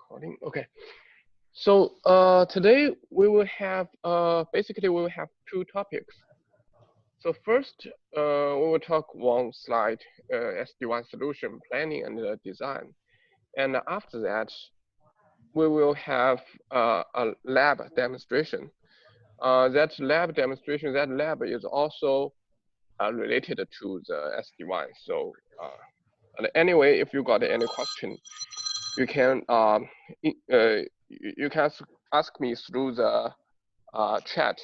Recording. Okay. So today we will have basically we will have two topics. So first we will talk one slide SD-WAN solution planning and design, and after that we will have a lab demonstration. That lab is also related to the SD-WAN. So and anyway, if you got any question, you can you can ask me through the chat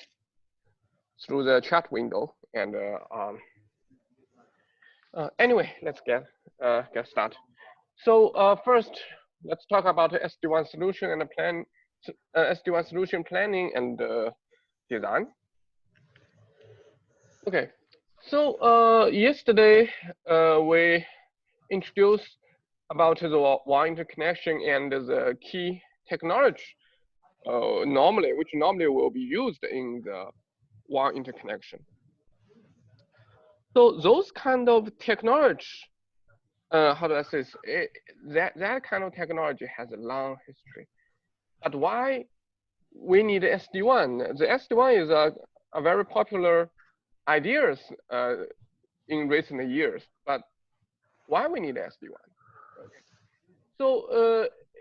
window. And anyway, let's get started. So first, let's talk about the SD-WAN solution and the plan, SD-WAN solution planning and design. Okay, so yesterday we introduced about the WAN interconnection and the key technology which normally will be used in the WAN interconnection. So those kind of technology, how do I say this? That kind of technology has a long history. But why we need SD-WAN? The SD-WAN is a very popular ideas in recent years. But why we need SD-WAN? Okay. So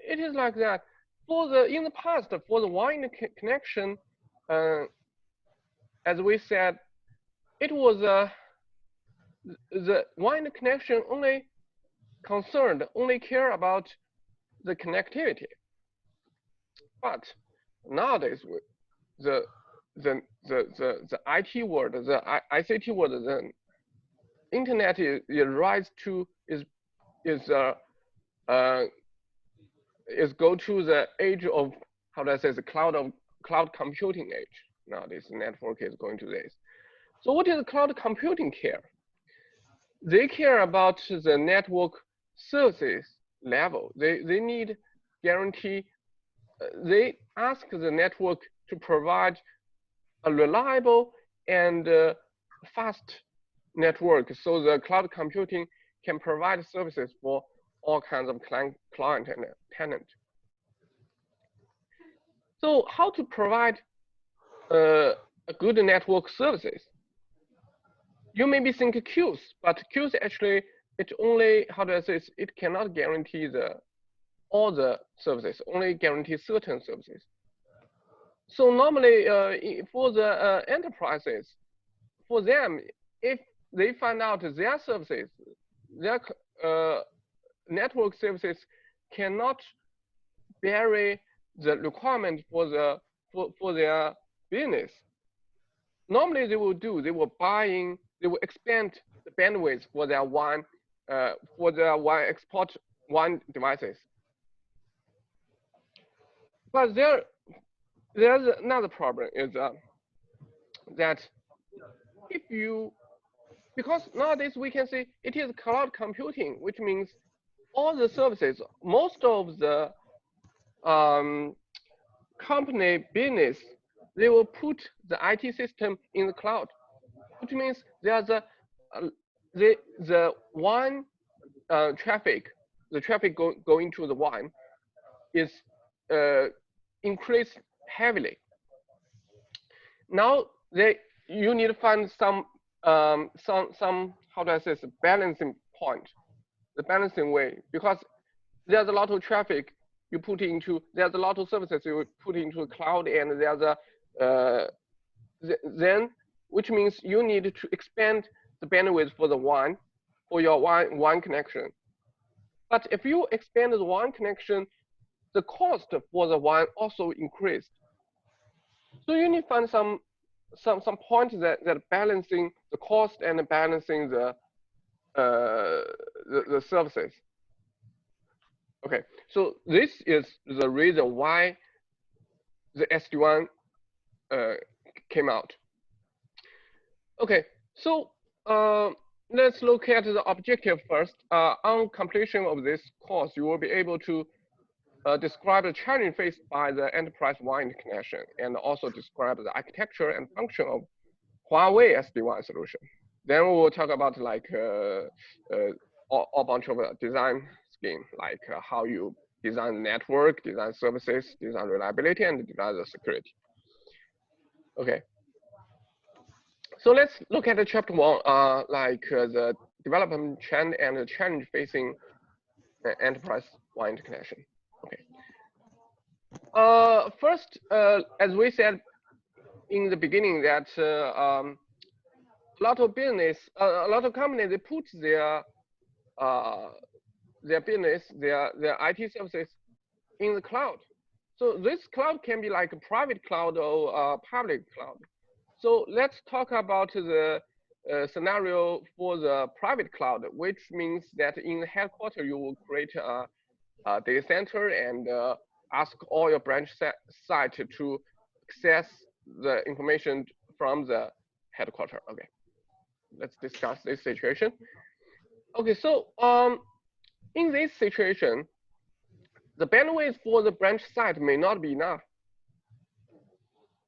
it is like that. In the past, for the WAN connection, as we said, it was the WAN connection only care about the connectivity. But nowadays, the IT world, the ICT world, the internet is go to the age of, how do I say, the cloud computing age. Nowadays, network is going to this. So what is cloud computing care? They care about the network services level. They need guarantee. They ask the network to provide a reliable and fast network, so the cloud computing can provide services for all kinds of client and tenant. So how to provide a good network services? You maybe think queues, but queues actually, it only, how do I say, it cannot guarantee all the services, only guarantee certain services. So normally for the enterprises, for them, if they find out their services, their network services cannot vary the requirement for their business, normally they will expand the bandwidth for their WAN export WAN devices. But there's another problem is that because nowadays we can say it is cloud computing, which means all the services, most of the company business, they will put the IT system in the cloud, which means there's the WAN traffic, the traffic going to the WAN is increased heavily. Now you need to find some how do I say, balancing point, the balancing way, because there's a lot of traffic you put into, there's a lot of services you put into the cloud, and there's then, which means you need to expand the bandwidth for the WAN, for your WAN connection. But if you expand the WAN connection, the cost for the WAN also increased. So you need to find some point that balancing the cost and balancing the services. Okay, so this is the reason why the SD-WAN came out. Okay, so let's look at the objective first. On completion of this course, you will be able to describe the challenge faced by the enterprise WAN interconnection, and also describe the architecture and function of Huawei SD-WAN solution. Then we will talk about like a bunch of design scheme, like how you design the network, design services, design reliability, and design the security. Okay. So let's look at the chapter 1, the development trend and the challenge facing enterprise WAN interconnection. Okay. First, as we said in the beginning, that a lot of business, a lot of companies, they put their business, their IT services in the cloud. So this cloud can be like a private cloud or a public cloud. So let's talk about the scenario for the private cloud, which means that in the headquarters, you will create a data center and ask all your branch site to access the information from the headquarters. Okay, let's discuss this situation. Okay, so in this situation, the bandwidth for the branch site may not be enough,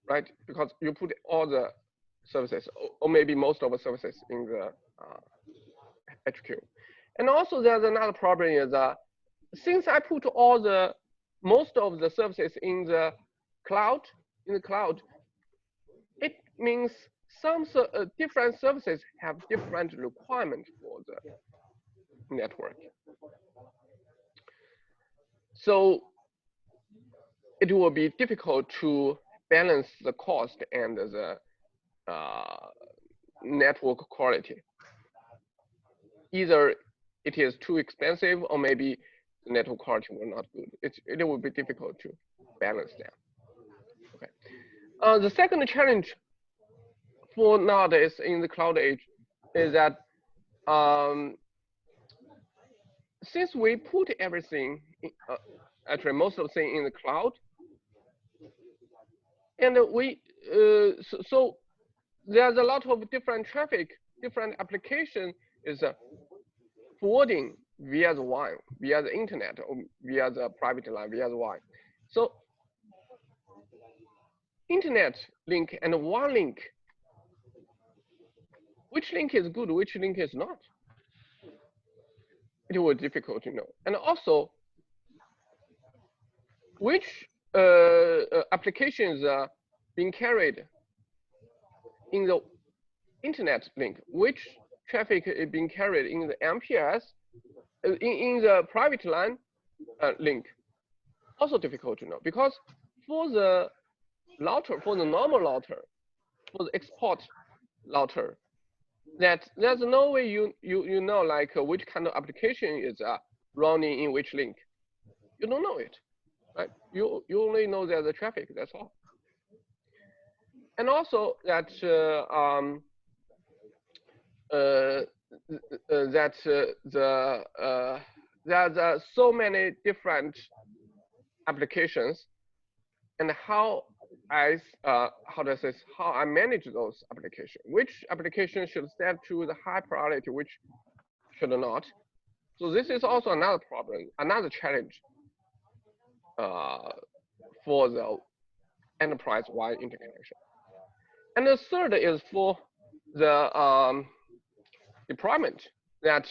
right? Because you put all the services, or maybe most of the services in the HQ. And also there's another problem is since I put most of the services in the cloud, it means some different services have different requirements for the network. So it will be difficult to balance the cost and the network quality. Either it is too expensive, or maybe the network quality will not good. It will be difficult to balance that. Okay. The second challenge for nowadays in the cloud age is that since we put everything, actually most of the thing in the cloud, and so there's a lot of different traffic, different application is forwarding via the WAN, via the internet, or via the private line, via the WAN. So internet link and WAN link, which link is good, which link is not? It will be difficult to know. And also, which applications are being carried in the internet link, which traffic is being carried in the MPLS, in the private line link, also difficult to know. Because for the router, for the normal router, for the export router, that there's no way you know like which kind of application is running in which link. You don't know it, right? You only know there's the traffic, that's all. And also that there's so many different applications, and how I manage those applications. Which application should set to the high priority, which should not. So this is also another problem, another challenge for the enterprise WAN interconnection. And the third is for the deployment. That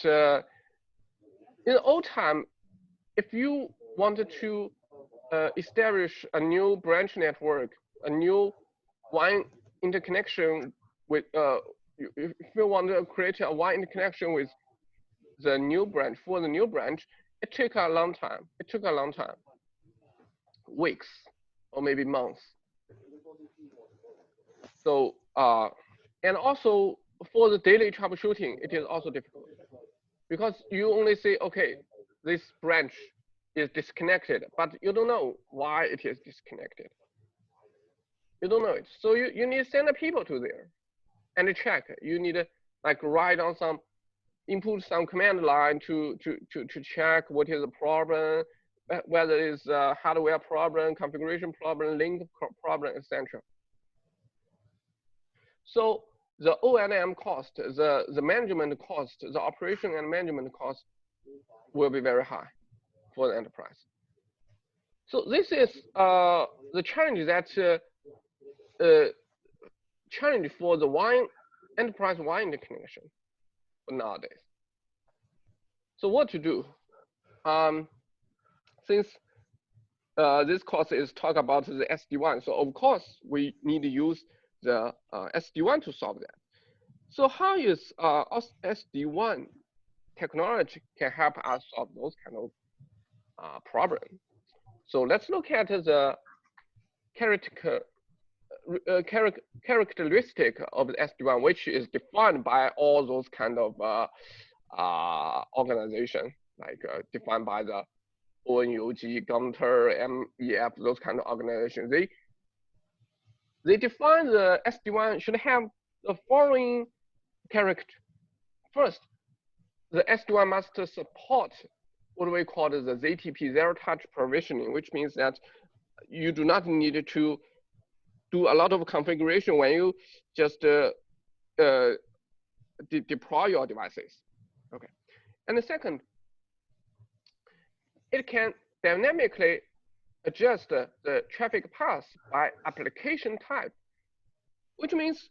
in the old time, if you wanted to establish a new branch network, a new WAN interconnection with, if you want to create a WAN interconnection with the new branch, for the new branch, it took a long time. It took a long time, weeks or maybe months. So, and also for the daily troubleshooting, it is also difficult because you only say, okay, this branch is disconnected, but you don't know why it is disconnected. You don't know it. So you need to send the people to there and check. You need to like write on some, input some command line to check what is the problem, whether it's a hardware problem, configuration problem, link problem, etc. So the O&M cost, the management cost, the operation and management cost will be very high for the enterprise. So this is the challenge that challenge for the WAN enterprise WAN interconnection nowadays. So what to do? since this course is talk about the SD-WAN, so of course we need to use the SD-WAN to solve that. So how is SD-WAN technology can help us solve those kind of problems? So let's look at the characteristic of the SD-WAN, which is defined by all those kind of organization, like defined by the ONUG, Gunter, MEF, those kind of organizations. They define the SD-WAN should have the following character. First, the SD-WAN must support what we call the ZTP, zero touch provisioning, which means that you do not need to do a lot of configuration when you just deploy your devices. Okay. And the second, it can dynamically adjust the traffic path by application type, which means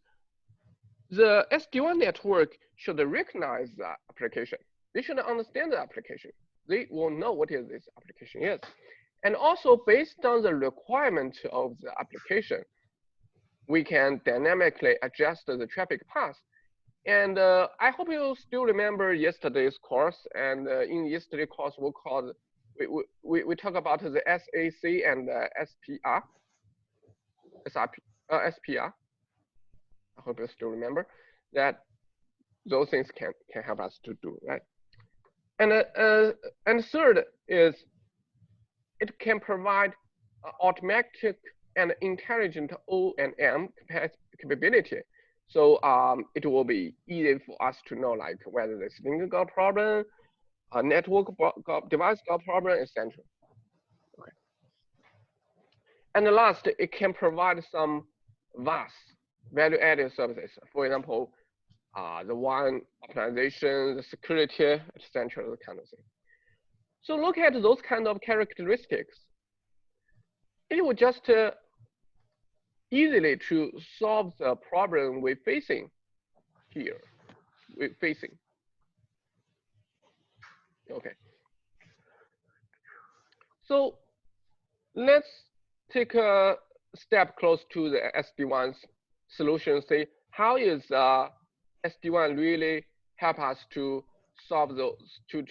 the SD-WAN network should recognize the application. They should understand the application. They will know what is this application is. And also based on the requirement of the application, we can dynamically adjust the traffic path. And I hope you still remember yesterday's course. And in yesterday's course, we talk about the SAC and the SPR. SPR. I hope you still remember that those things can help us to do, right? And third is it can provide automatic and intelligent O&M capability. So it will be easy for us to know like whether the link got a problem, a network device got a problem, etc. Okay. And the last, it can provide some VAS, value-added services. For example, the WAN optimization, the security, etc. Those kind of thing. So look at those kind of characteristics. It will just easily to solve the problem we're facing here. Okay. So let's take a step close to the SD-WAN's solution. Say how is SD-WAN really help us to solve those to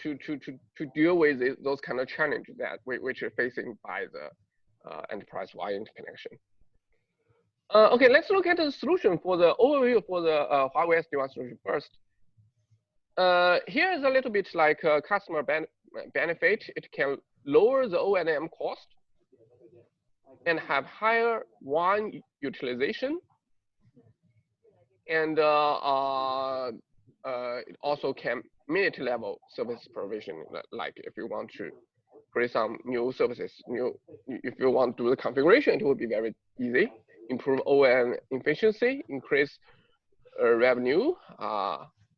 deal with those kind of challenges that which are facing by the enterprise wire interconnection. Okay, let's look at the solution for the overview for the Huawei SD-WAN solution first. Here is a little bit like customer benefit. It can lower the O&M cost and have higher WAN utilization. And it also can minute level service provision, like if you want to create some new services, if you want to do the configuration, it will be very easy. Improve O&M efficiency, increase revenue,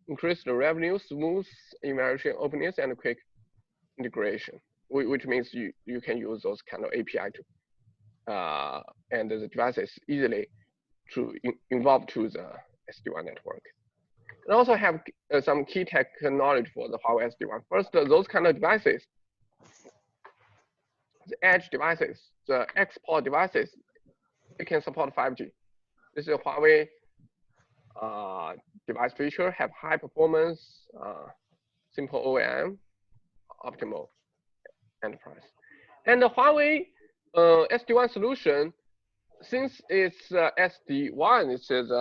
increase the revenue, smooth evaluation, openness, and quick integration, which means you can use those kind of API to and the devices easily to involve to the SD-WAN network. And also have some key technology for the Huawei SD-WAN. First, those kind of devices, the edge devices, the export devices, it can support 5G. This is a Huawei device feature, have high performance, simple O&M, optimal enterprise. And the Huawei SD-WAN solution, since it's SD-WAN, it says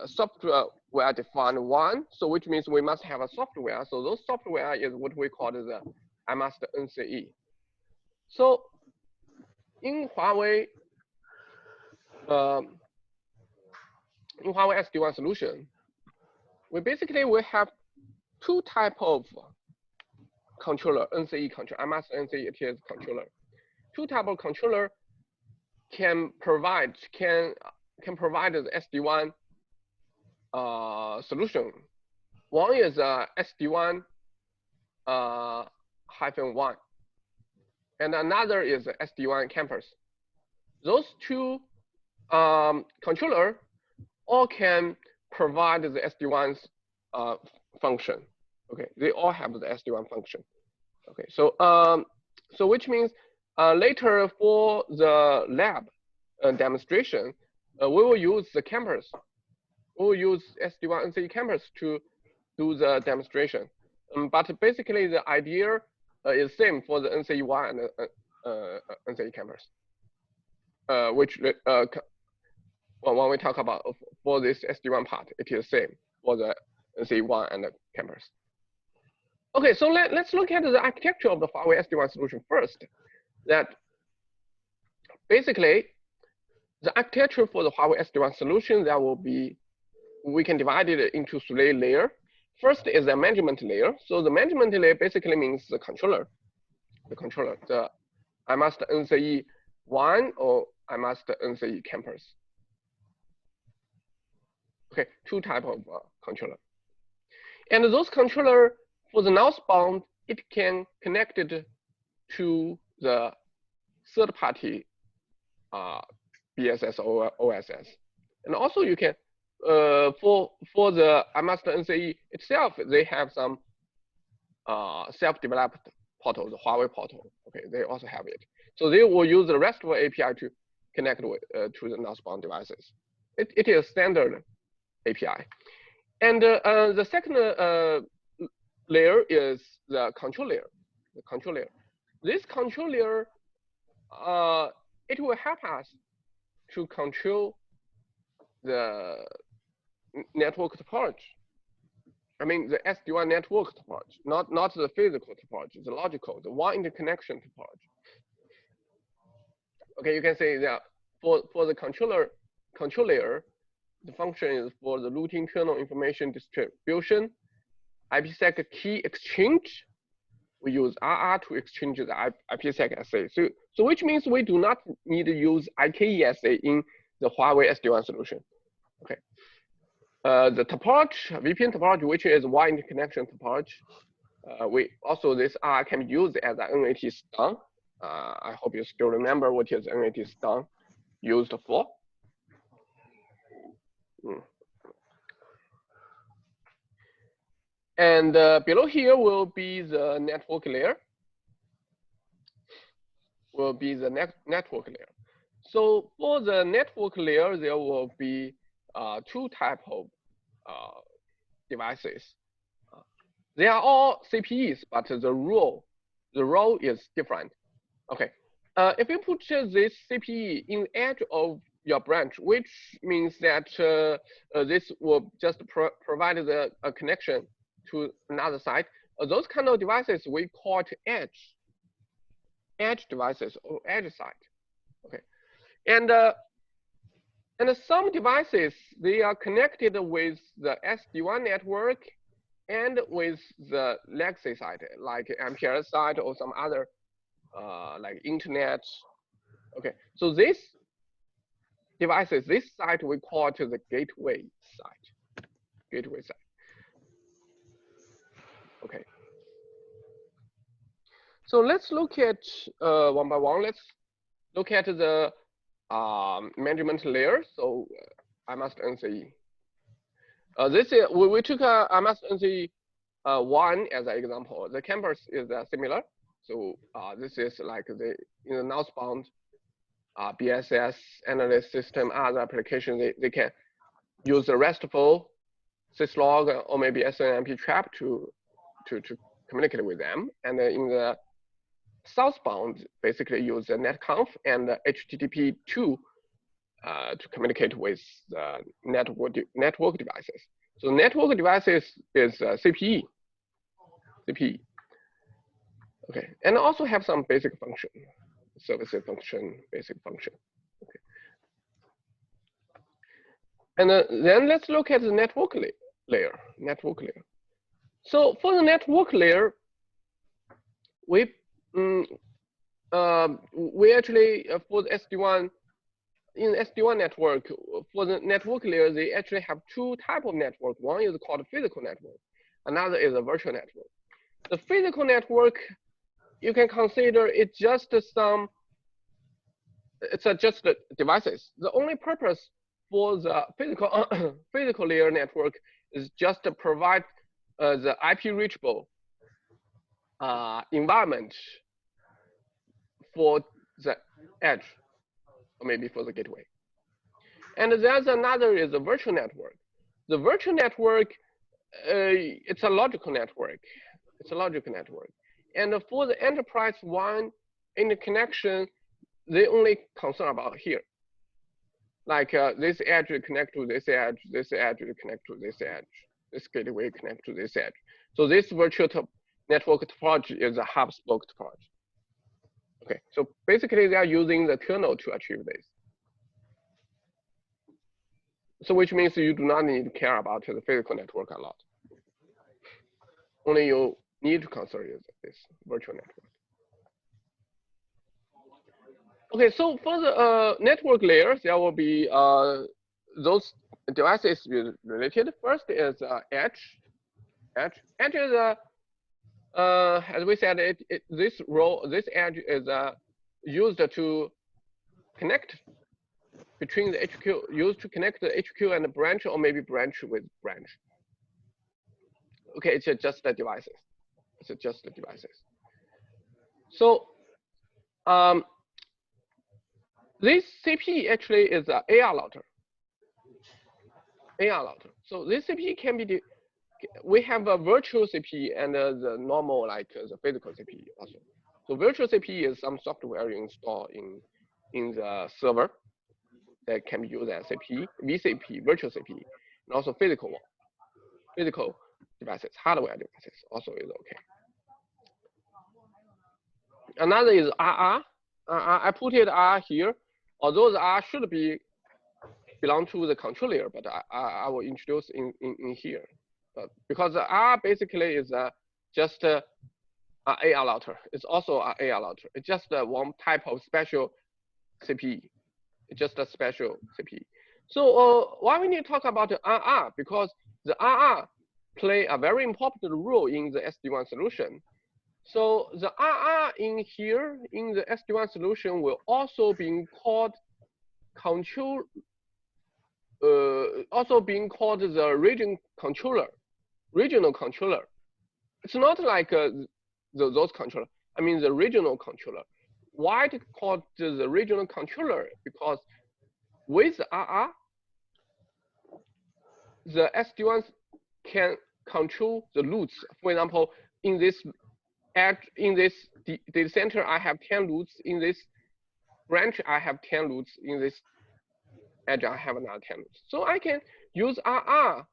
software defined WAN, so which means we must have a software. So those software is what we call the master NCE. So in Huawei SD-WAN solution, we basically have two type of controller, NCE controller, master NCE it is controller. Two type of controller can provide the SD-WAN solution. One is SD-WAN -1, and another is SD-WAN campus. Those two controller all can provide the SD-WAN's function. Okay, they all have the SD-WAN function. Okay, so So which means later for the lab demonstration, we will use the campus. We will use SD-WAN NCE campus to do the demonstration. But basically, the idea is same for the NCE-WAN and NCE campus, which when we talk about for this SD-WAN part, it is same for the NCE-WAN and the campus. Okay, so let's look at the architecture of the Huawei SD-WAN solution first. That basically, the architecture for the Huawei SD-WAN solution, that will be, we can divide it into 3 layers. First is the management layer. So the management layer basically means the controller, the I must NCE WAN or I must NCE campus. Okay, 2 types of controller. And those controller, for the northbound, it can connect it to the third-party BSS or OSS. And also you can, for the master NCE itself, they have some self-developed portal, the Huawei portal. Okay, they also have it. So they will use the RESTful API to connect with, to the northbound devices. It is standard API. And the second layer is the control layer. This control layer, it will help us to control the network topology. I mean, the SD-WAN network topology, not the physical topology, the logical, the WAN interconnection topology. Okay, you can say that for the control layer, the function is for the routing kernel information distribution, IPsec key exchange. We use RR to exchange the IPsec SA. So which means we do not need to use IKESA in the Huawei SD-WAN solution. Okay. The topology, VPN topology, which is WAN interconnection topology, we also this R can be used as an NAT stun. I hope you still remember what is NAT stun used for. And below here will be the network layer. Network layer. So for the network layer, there will be 2 types of devices. They are all CPEs, but the role is different. Okay, if you put this CPE in the edge of your branch, which means that this will just provide a connection to another site. Those kind of devices we call it edge devices or edge site. Okay, and some devices, they are connected with the SD-WAN network and with the legacy site, like MPLS site or some other like internet. Okay, so this devices, this site we call it the gateway site. Okay. So let's look at one by one. Let's look at the management layer. So I must NCE. This is we took I must NCE one as an example. The campus is similar. So this is like the in the northbound BSS analyst system, other applications. They can use the RESTful syslog or maybe SNMP trap to communicate with them. And in the southbound, basically use the netconf and HTTP2 to communicate with the network devices. So network devices is CPE. Okay, and also have some basic function, service function, basic function. Okay. And then let's look at the network layer. So for the network layer, we actually for the SD-WAN, in the SD-WAN network, for the network layer, they actually have 2 types of network. One is called physical network, another is a virtual network. The physical network, you can consider it just some, it's just the devices. The only purpose for the physical layer network is just to provide the IP reachable environment for the edge, or maybe for the gateway. And there's another is a virtual network. The virtual network, it's a logical network. It's a logical network. And for the enterprise WAN interconnection, they only concern about here. Like this edge will connect to this edge will connect to this edge, this gateway connect to this edge. So this virtual network topology is a hub-spoke topology. Okay, so basically they are using the kernel to achieve this. So which means you do not need to care about the physical network a lot. Only you need to consider this virtual network. Okay, so for the network layers, there will be those devices related. First is edge. Edge is as we said, this edge is used to connect between the HQ, used to connect the HQ and the branch, or maybe branch with branch. Okay, it's just the devices. It's just the devices. So this CP actually is an AR router. AR router. So this CP can be, we have a virtual CP and the normal, like the physical CP also. So virtual CP is some software you install in the server that can be used as CP, VCP, virtual CP, and also physical devices, hardware devices also is okay. Another is RR. I put it R here, although the R should belong to the controller, but I will introduce in here. But because the R basically is just an AR router. It's also an AR router. It's just one type of special CPE. It's just a special CPE. So why we need to talk about the RR? Because the RR play a very important role in the SD-WAN solution. So the RR in here in the SD-WAN solution will also being called control, also being called the regional controller. It's not like those controller. I mean the regional controller. Why it called the regional controller? Because with RR, the SD-WAN can control the routes. For example, in this data center, I have 10 routes. In this branch, I have 10 routes. In this edge, I have another 10 routes. So I can use RR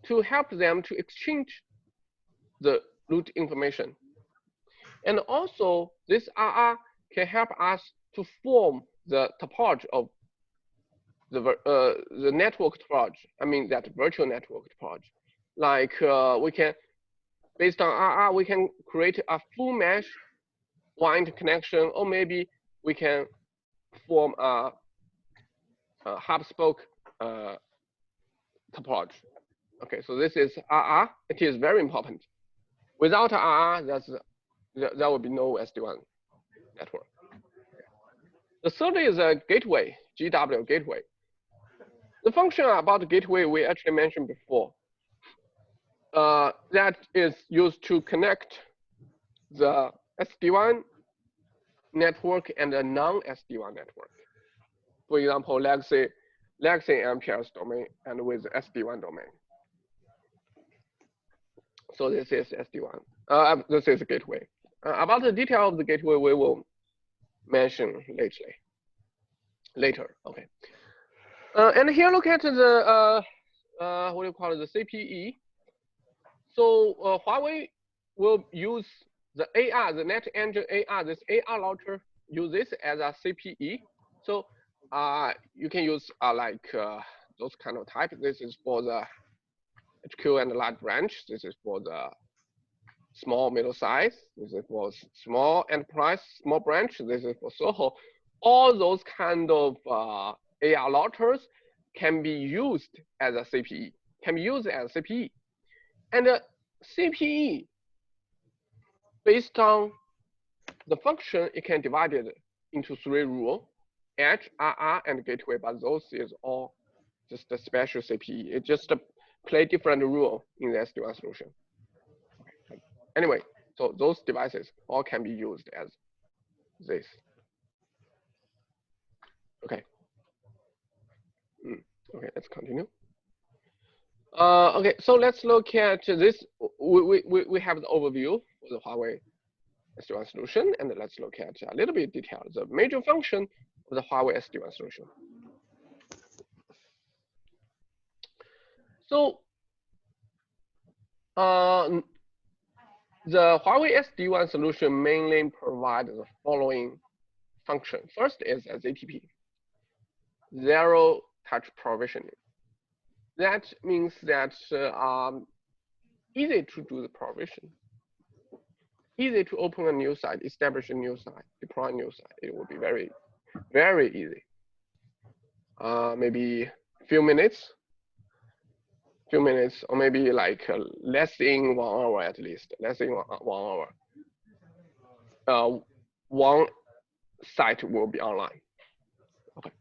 to help them to exchange the route information. And also, this RR can help us to form the topology of the network topology. I mean that virtual network topology. Like we can, based on RR, we can create a full mesh WAN interconnection, or maybe we can form a hub-spoke topology. Okay, so this is RR. It is very important. Without RR, there will be no SD-WAN network. The third is a gateway, GW gateway. The function about the gateway we actually mentioned before. That is used to connect the SD-WAN network and a non-SD-WAN network. For example, legacy MPLS domain and with SD-WAN domain. So this is SD-WAN. This is a gateway. About the detail of the gateway, we will mention later. Okay. And here, look at the what do you call it? The CPE. So Huawei will use the AR, the net engine AR, this AR router, use this as a CPE. So you can use like those kind of type. This is for the HQ and the large branch. This is for the small, middle size. This is for small enterprise, small branch. This is for SOHO. All those kind of AR routers can be used as a CPE. And CPE, based on the function, it can divide it into 3 rules: edge, RR, and gateway. But those is all just a special CPE. It just play different rule in the SD-WAN solution. Anyway, So those devices all can be used as this. Okay. Okay, let's continue. Okay, so let's look at this. We have the overview for the Huawei SD-WAN solution, and let's look at a little bit detail the major function of the Huawei SD-WAN solution. So the Huawei SD-WAN solution mainly provides the following function. First is a ZTP, zero touch provisioning. That means that easy to do the provision, easy to open a new site, establish a new site, deploy a new site. It will be very, very easy. Maybe a few minutes, or maybe like less than 1 hour at least, less than 1 hour. One site will be online. Okay.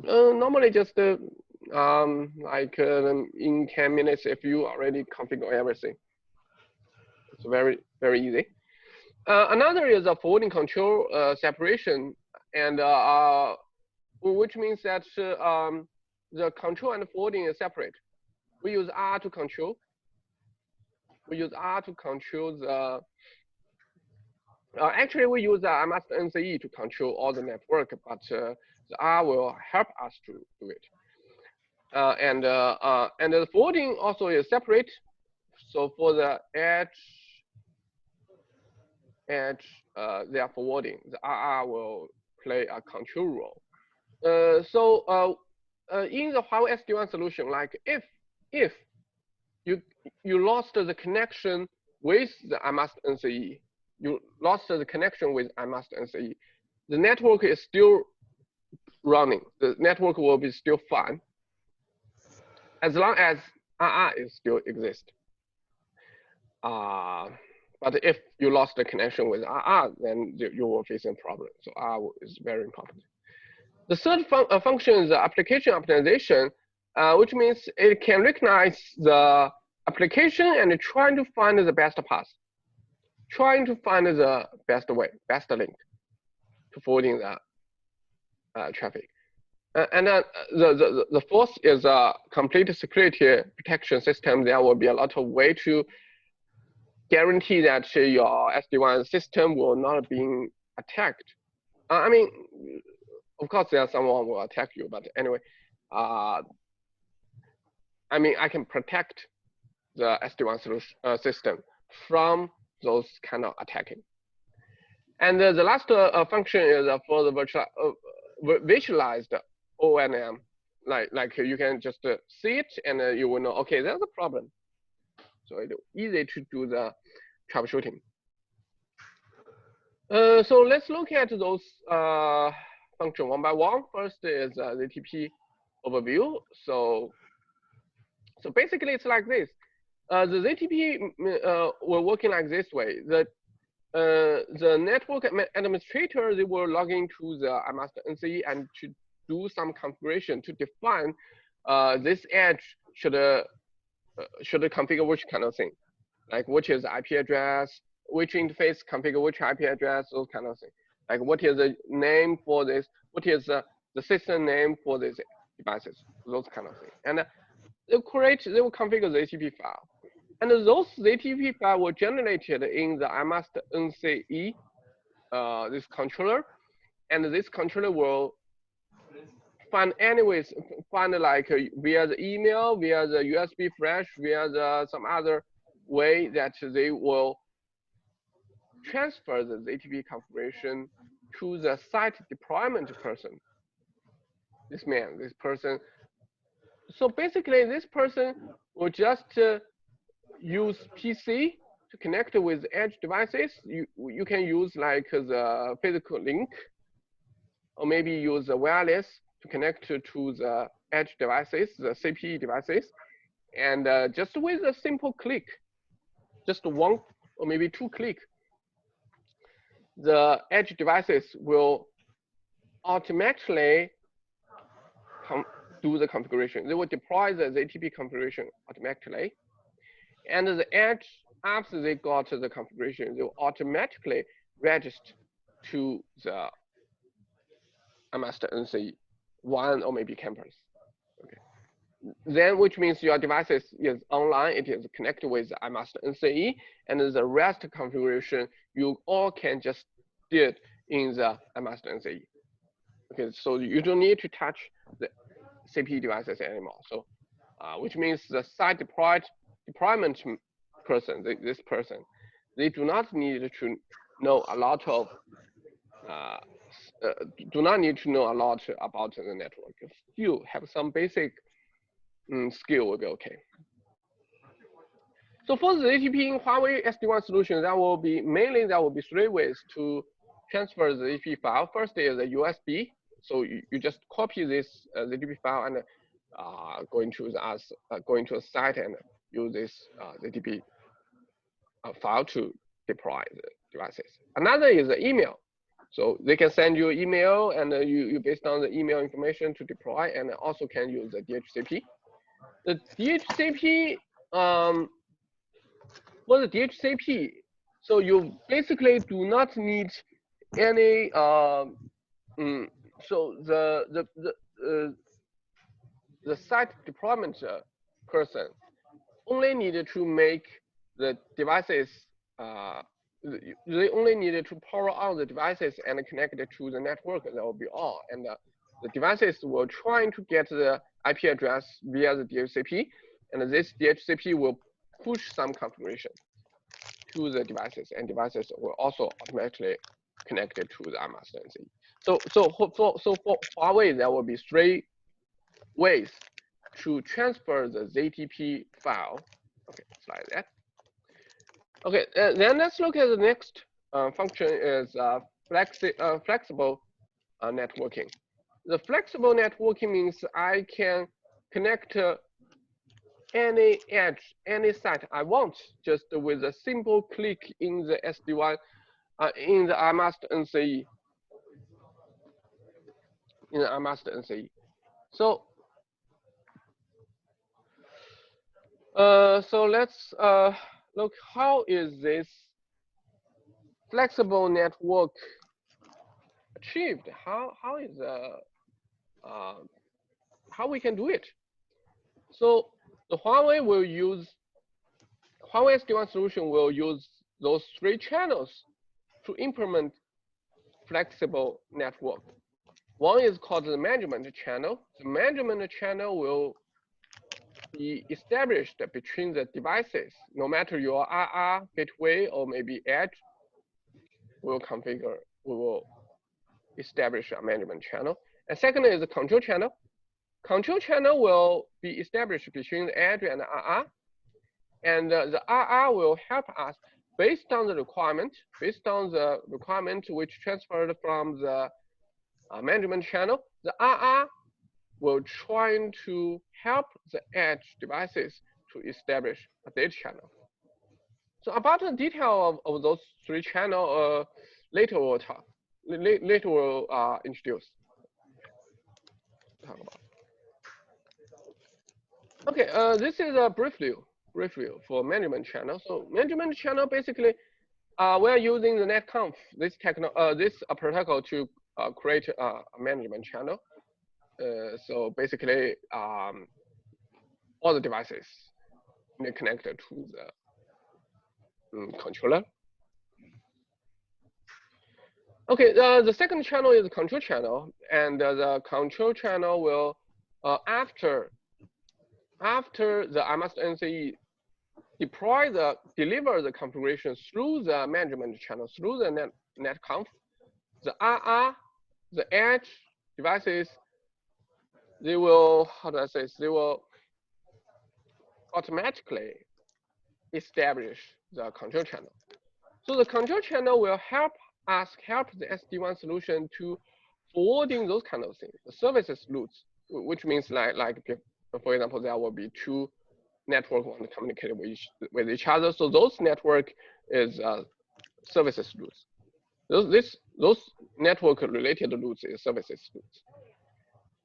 Normally just like in 10 minutes if you already configure everything. It's very, very easy. Another is a forwarding control separation, and which means that the control and forwarding is separate. We use R to control. We use R to control the. Actually, we use IMAST NCE to control all the network, but the R will help us to do it. And the forwarding also is separate. So for the edge, they are forwarding. The RR will play a control role. So in the Huawei SD-WAN solution, like if you lost the connection with the IMAST NCE, you lost the connection with IMAST NCE, the network is still running. The network will be still fine as long as RR is still exist. But if you lost the connection with RR, then you will face a problem. So R is very important. The third function is the application optimization, which means it can recognize the application and trying to find the best path, trying to find the best way, best link to forwarding the traffic. And then the fourth is a complete security protection system. There will be a lot of way to guarantee that your SD-WAN system will not be attacked. I mean, of course, there's someone will attack you, but anyway, I mean, I can protect the SD-WAN system from those kind of attacking. And the last function is for the visualized ONM. Like you can just see it and you will know, okay, there's a problem. So it's easy to do the troubleshooting. So let's look at those functions one by one. First is ZTP overview. So basically it's like this. The ZTP were working like this way. The network administrator, they will log into the IMAST NCE and to do some configuration to define this edge should configure which kind of thing, like which is the IP address, which interface configure which IP address, those kind of things. Like what is the name for this, what is the system name for these devices, those kind of things. And they will configure the ZTP file. And those ZTP files were generated in the IMAST NCE, this controller, and this controller will find like via the email, via the USB flash, via some other way that they will transfer the ZTP configuration to the site deployment person. This person. So basically, this person will just use PC to connect with edge devices. You can use like the physical link, or maybe use the wireless to connect to the edge devices, the CPE devices, and just with a simple click, just one or maybe 2 clicks, the edge devices will automatically do the configuration. They will deploy the ZTP configuration automatically, and the edge after they got the configuration, they will automatically register to the master NCE WAN or maybe campus. Okay. Then, which means your device is online, it is connected with the iMaster NCE, and the rest configuration you all can just do it in the iMaster NCE. Okay, so you don't need to touch the CP devices anymore. So, which means the site deployment person, this person, they do not need to know a lot of do not need to know a lot about the network. Still have some basic skill will be okay. So for the ZTP in Huawei SD-WAN solution, there will be 3 ways to transfer the ZTP file. First is a USB. So you just copy this ZTP file and going to a site and use this ZTP file to deploy the devices. Another is the email. So they can send you email, and you based on the email information to deploy, and also can use the DHCP. The DHCP, for the DHCP, so you basically do not need any. So the site deployment person only needed to make the devices. They only needed to power on the devices and connect it to the network. That will be all. And the devices will try to get the IP address via the DHCP, and this DHCP will push some configuration to the devices, and devices will also automatically connect it to the iMaster NCE. So for Huawei, there will be 3 ways to transfer the ZTP file. Okay, slide that. Okay, then let's look at the next function is flexible networking. The flexible networking means I can connect any edge, any site I want, just with a simple click in the SD-WAN, in the iMaster NCE. In the iMaster NCE. So let's look how is this flexible network achieved? How we can do it? So the Huawei SD-WAN solution will use those 3 channels to implement flexible network. One is called the management channel. The management channel will be established between the devices, no matter your RR gateway or maybe edge. We will establish a management channel. And second is the control channel. Control channel will be established between the edge and the RR. And the RR will help us based on the requirement which transferred from the management channel. The RR will try to help the edge devices to establish a data channel. So about the detail of those 3 channels, later we'll talk. Later we'll introduce. Talk about. Okay, this is a brief view for management channel. So management channel basically, we're using the netconf, this protocol to create a management channel. So basically, all the devices connected to the controller. Okay, the second channel is the control channel, and the control channel will after the iMaster NCE deliver the configuration through the management channel, through the netconf, the RR, the edge devices, they will, they will automatically establish the control channel. So the control channel will help the SD-WAN solution to forwarding those kind of things, the services routes, which means like for example, there will be 2 networks want to communicate with each other. So those network is services routes. Those network related routes is services routes.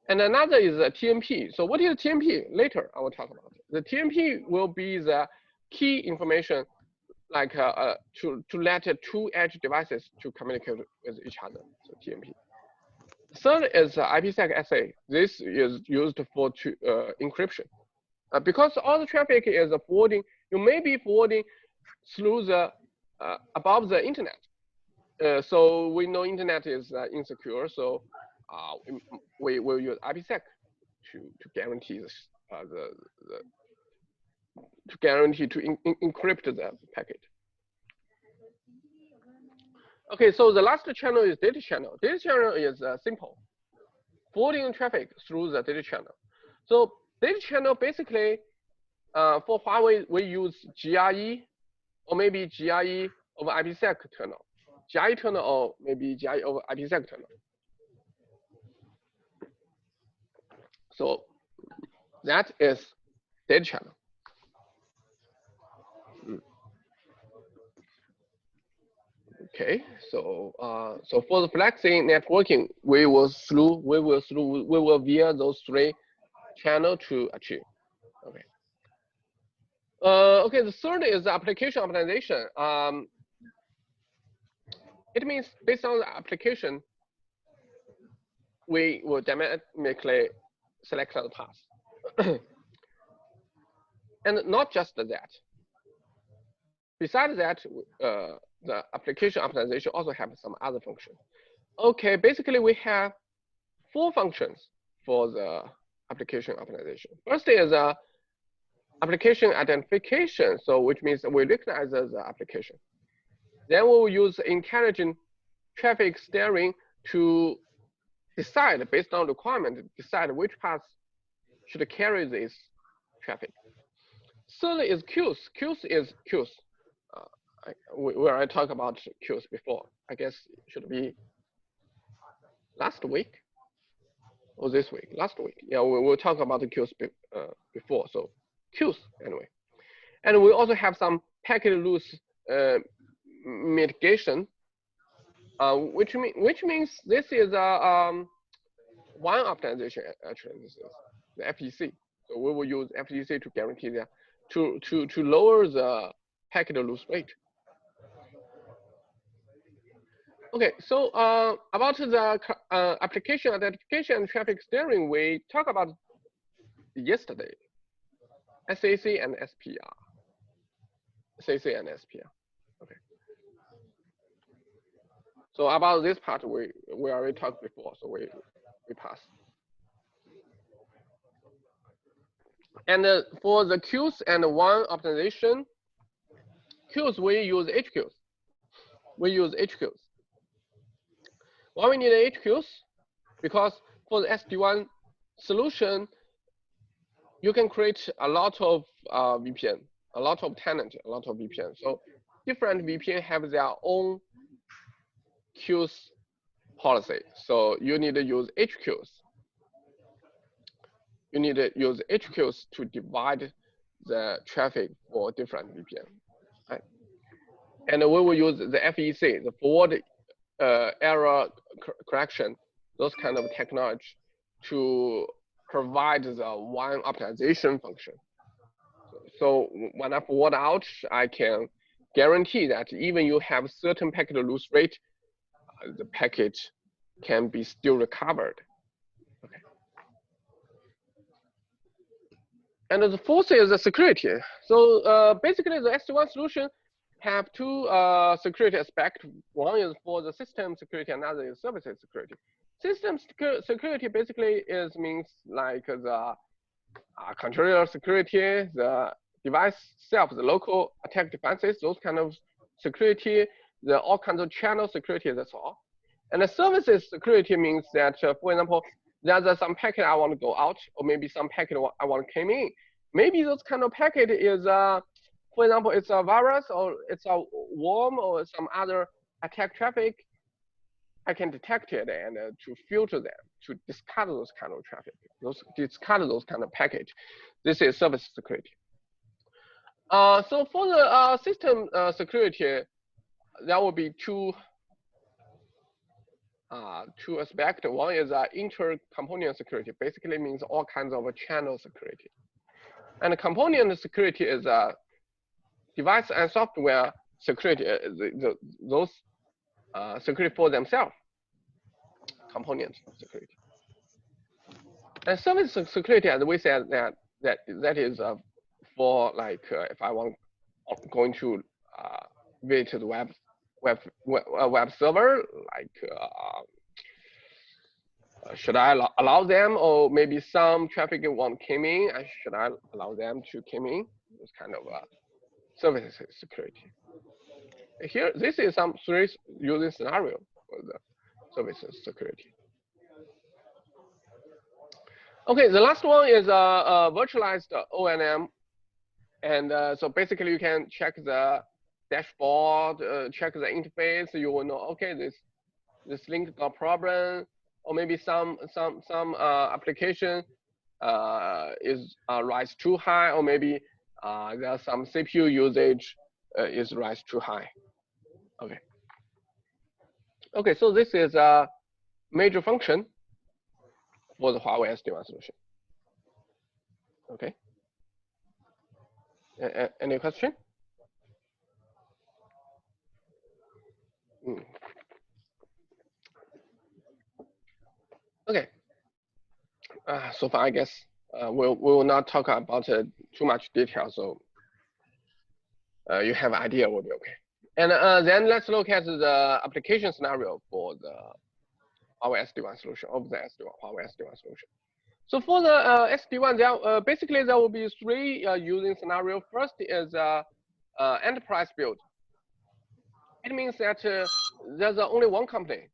And another is the TMP. So what is TMP? Later I will talk about it. The TMP will be the key information like to let two edge devices to communicate with each other, so TMP. Third is IPsec SA. This is used for encryption. Because all the traffic is forwarding, you may be forwarding through the above the internet. So we know internet is insecure, so we will use IPsec to guarantee this, to encrypt the packet. Okay, so the last channel is data channel. Data channel is simple, forwarding traffic through the data channel. So data channel basically, for Huawei, we use GRE, or maybe GRE over IPsec tunnel. GRE tunnel, or maybe GRE over IPsec tunnel. So that is data channel. Okay, so so for the flexing networking, we will via those three channels to achieve. Okay. Okay, the third is the application optimization. It means based on the application, we will dynamically select the path. And not just that. Besides that, the application optimization also have some other function. Okay, basically we have 4 functions for the application optimization. First is application identification, so which means we recognize the application. Then we will use intelligent traffic steering to decide, based on requirement, decide which path should carry this traffic. Third is queues. Queues is queues. Where I talked about queues before. I guess it should be last week or this week. Last week. Yeah, we'll talk about the queues before. So queues anyway. And we also have some packet loss mitigation, which means this is a WAN optimization. Actually, this is the FEC. So we will use FEC to guarantee that to lower the packet loss rate. Okay, so about the application identification and traffic steering, we talked about yesterday. SAC and SPR. SAC and SPR. Okay. So about this part, we already talked before, so we pass. And for the queues and WAN optimization, queues we use HQs. We use HQs. Why we need HQs? Because for the SD-WAN solution, you can create a lot of VPN, a lot of tenant, a lot of VPN. So different VPN have their own queues policy. So you need to use HQs. You need to use HQs to divide the traffic for different VPN. Right? And we will use the FEC, the forward error correction, those kind of technology to provide the WAN optimization function. So when I forward out, I can guarantee that even you have certain packet loss rate, the packet can be still recovered. Okay. And the fourth is the security. So basically, the SD-WAN solution have 2 security aspects. One is for the system security, another is services security. System security basically means like the controller security, the device itself, the local attack defenses, those kind of security, all kinds of channel security, that's all. And the services security means that, for example, there's some packet I want to go out, or maybe some packet I want to come in. Maybe those kind of packet is, for example, it's a virus, or it's a worm, or some other attack traffic. I can detect it and to filter them, to discard those kind of traffic, discard those kind of package. This is service security. So for the system security, there will be two aspects. One is inter-component security. Basically means all kinds of channel security. And component security is device and software security, those security for themselves, component security. And service security, as we said, that is for like if I want going to visit the web server, like should I allow them, or maybe some traffic want came in, should I allow them to came in? This kind of service security. Here, this is some 3 using scenario for the services security. Okay, the last one is virtualized O&M, and so basically you can check the dashboard, check the interface. You will know, okay, this link got problem, or maybe some application is rise too high, or maybe there's some CPU usage is rise too high. Okay. Okay, so this is a major function for the Huawei SD-WAN solution. Okay. Any question? Okay. So far, I guess we will not talk about too much detail, so you have an idea will be okay. And then let's look at the application scenario for the Huawei SD-WAN solution, of the Huawei SD-WAN solution. So for the SD-WAN, there basically there will be 3 using scenario. First is enterprise build. It means that there's only one company,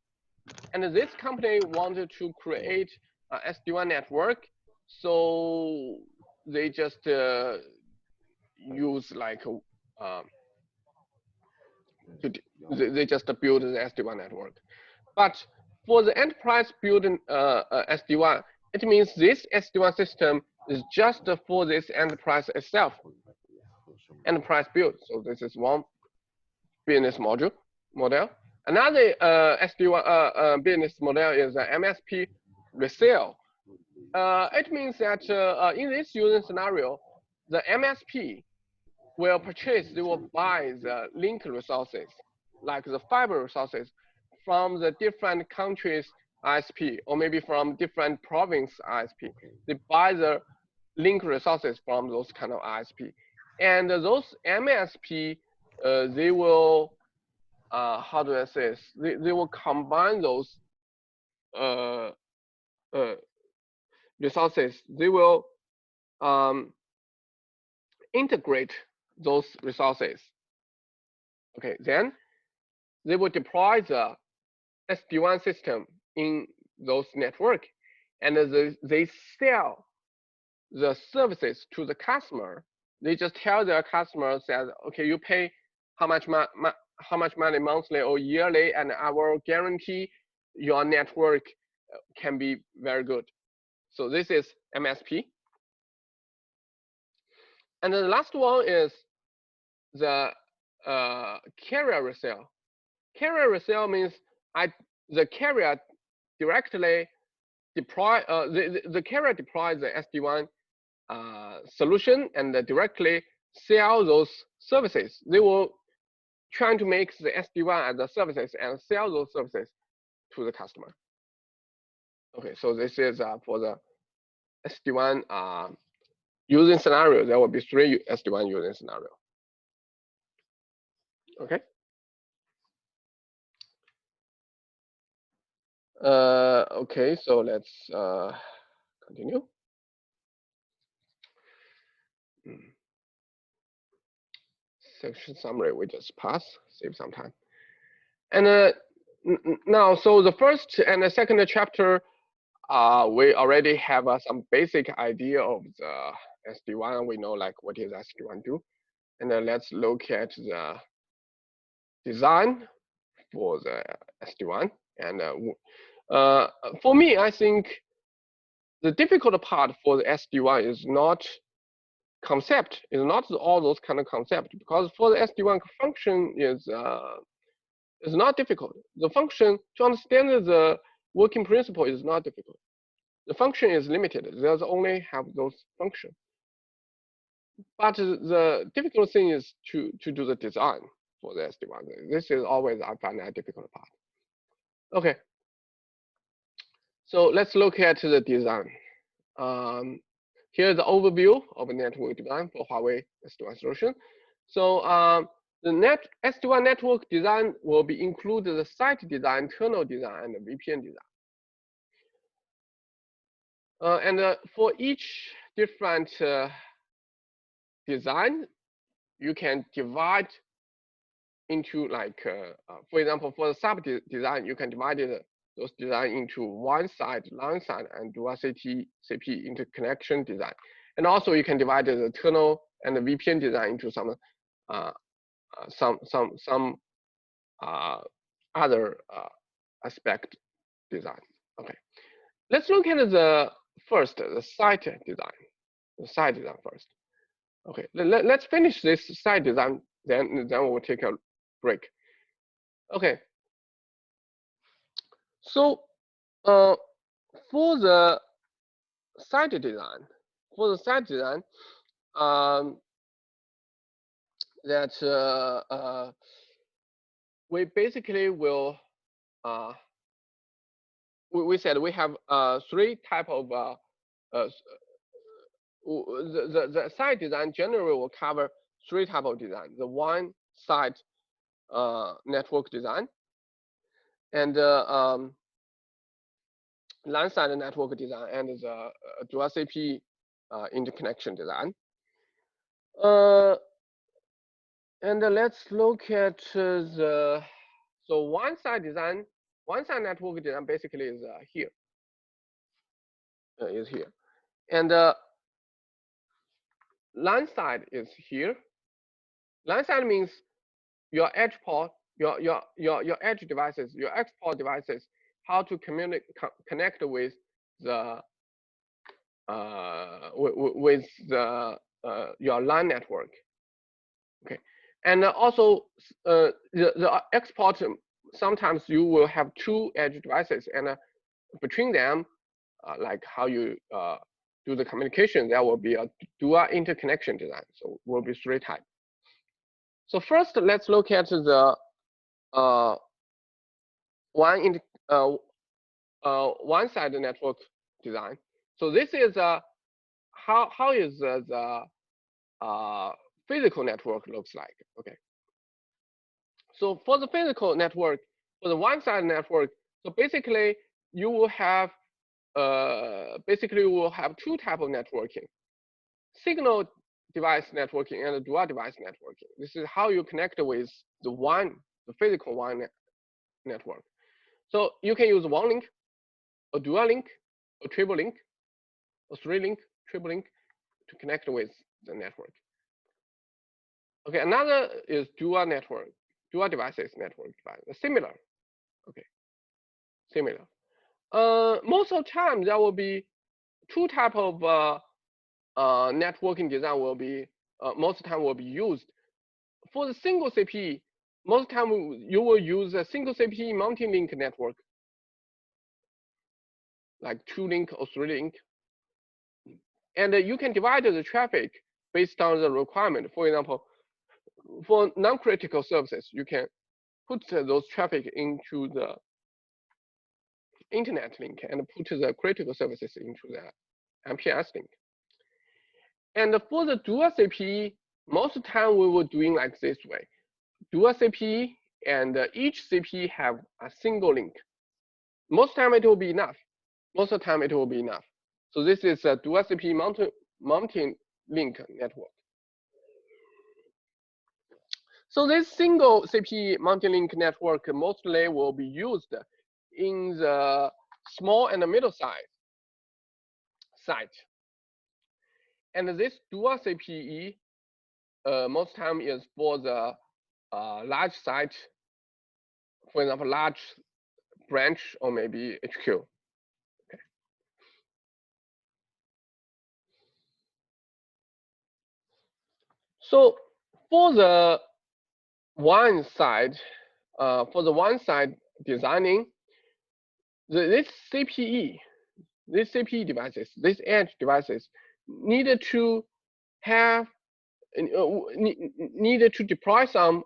and this company wanted to create a SD-WAN network, so they just use like they just build the SD-WAN network. But for the enterprise building SD-WAN, it means this SD-WAN system is just for this enterprise itself, enterprise build. So this is one business model. Another SD-WAN business model is MSP resale. It means that in this using scenario, the MSP will purchase, they will buy the link resources, like the fiber resources, from the different countries ISP, or maybe from different province ISP. They buy the link resources from those kind of ISP. And those MSP, they will, how do I say this? They will combine those resources. They will integrate those resources. Okay, then they will deploy the SD-WAN system in those network, and they sell the services to the customer. They just tell their customers that, okay, you pay how much money monthly or yearly, and I will guarantee your network can be very good. So this is MSP. And the last one is the carrier resale. Carrier resale means the carrier directly deploy the carrier deploys the SD-WAN solution and directly sell those services. They will try to make the SD-WAN as a services and sell those services to the customer. Okay, so this is for the SD-WAN using scenario. There will be 3 SD-WAN using scenario. Okay. Okay, so let's continue. Section summary, we just pass, save some time. And now, so the first and the second chapter, we already have some basic idea of the SD-WAN. We know like what is SD-WAN do. And then let's look at the design for the SD-WAN. And for me, I think the difficult part for the SD-WAN is not concept, is not all those kind of concept, because for the SD-WAN function is not difficult. The function, to understand the working principle is not difficult. The function is limited. There's only have those functions. But the difficult thing is to do the design for the SD-WAN. This is always I find a difficult part. Okay, so let's look at the design. Here's the overview of the network design for Huawei SD-WAN solution. So the SD-WAN network design will be included the site design, tunnel design, and the VPN design. And for each different design, you can divide into like, for example, for the sub design, you can divide those design into one side, LAN side, and dual CP interconnection design. And also you can divide the tunnel and the VPN design into some other aspect design. Okay, let's look at the site design. The site design first. Okay, let's finish this site design, then we'll take a break. Okay, so for the site design, that we basically will we said we have three type of the site design generally will cover three type of design. The one site network design, and LAN side network design, and the dual CP interconnection design. And let's look at the one side network design basically is here. And LAN side is here. LAN side means your edge port, your edge devices, your export devices, how to connect with the your LAN network. Okay, and also the export, sometimes you will have two edge devices, and between them, like how you do the communication, there will be a dual interconnection design. So will be three types. So first, let's look at the one side network design. So this is how is the physical network looks like. Okay. So for the physical network, for the one side network, so basically you will have two type of networking: signal device networking and dual device networking. This is how you connect with the physical WAN network. So you can use one link, a dual link, a triple link, a three link, triple link to connect with the network. Okay, another is dual devices network device, similar. Okay, similar. Most of the time there will be two type of networking design will be most of the time will be used. For the single CPE, most of the time you will use a single CPE multi-link network, like 2-link or 3-link. And you can divide the traffic based on the requirement. For example, for non-critical services, you can put those traffic into the internet link and put the critical services into the MPLS link. And for the dual CPE, most of the time we were doing like this way: dual CPE, and each CPE have a single link. Most of the time it will be enough. So this is a dual CPE multi-link network. So this single CPE multi-link network mostly will be used in the small and middle-sized site. And this dual CPE most time is for the large site, for example, large branch or maybe HQ. Okay. So for the one side designing, this CPE devices, these edge devices needed to have needed to deploy some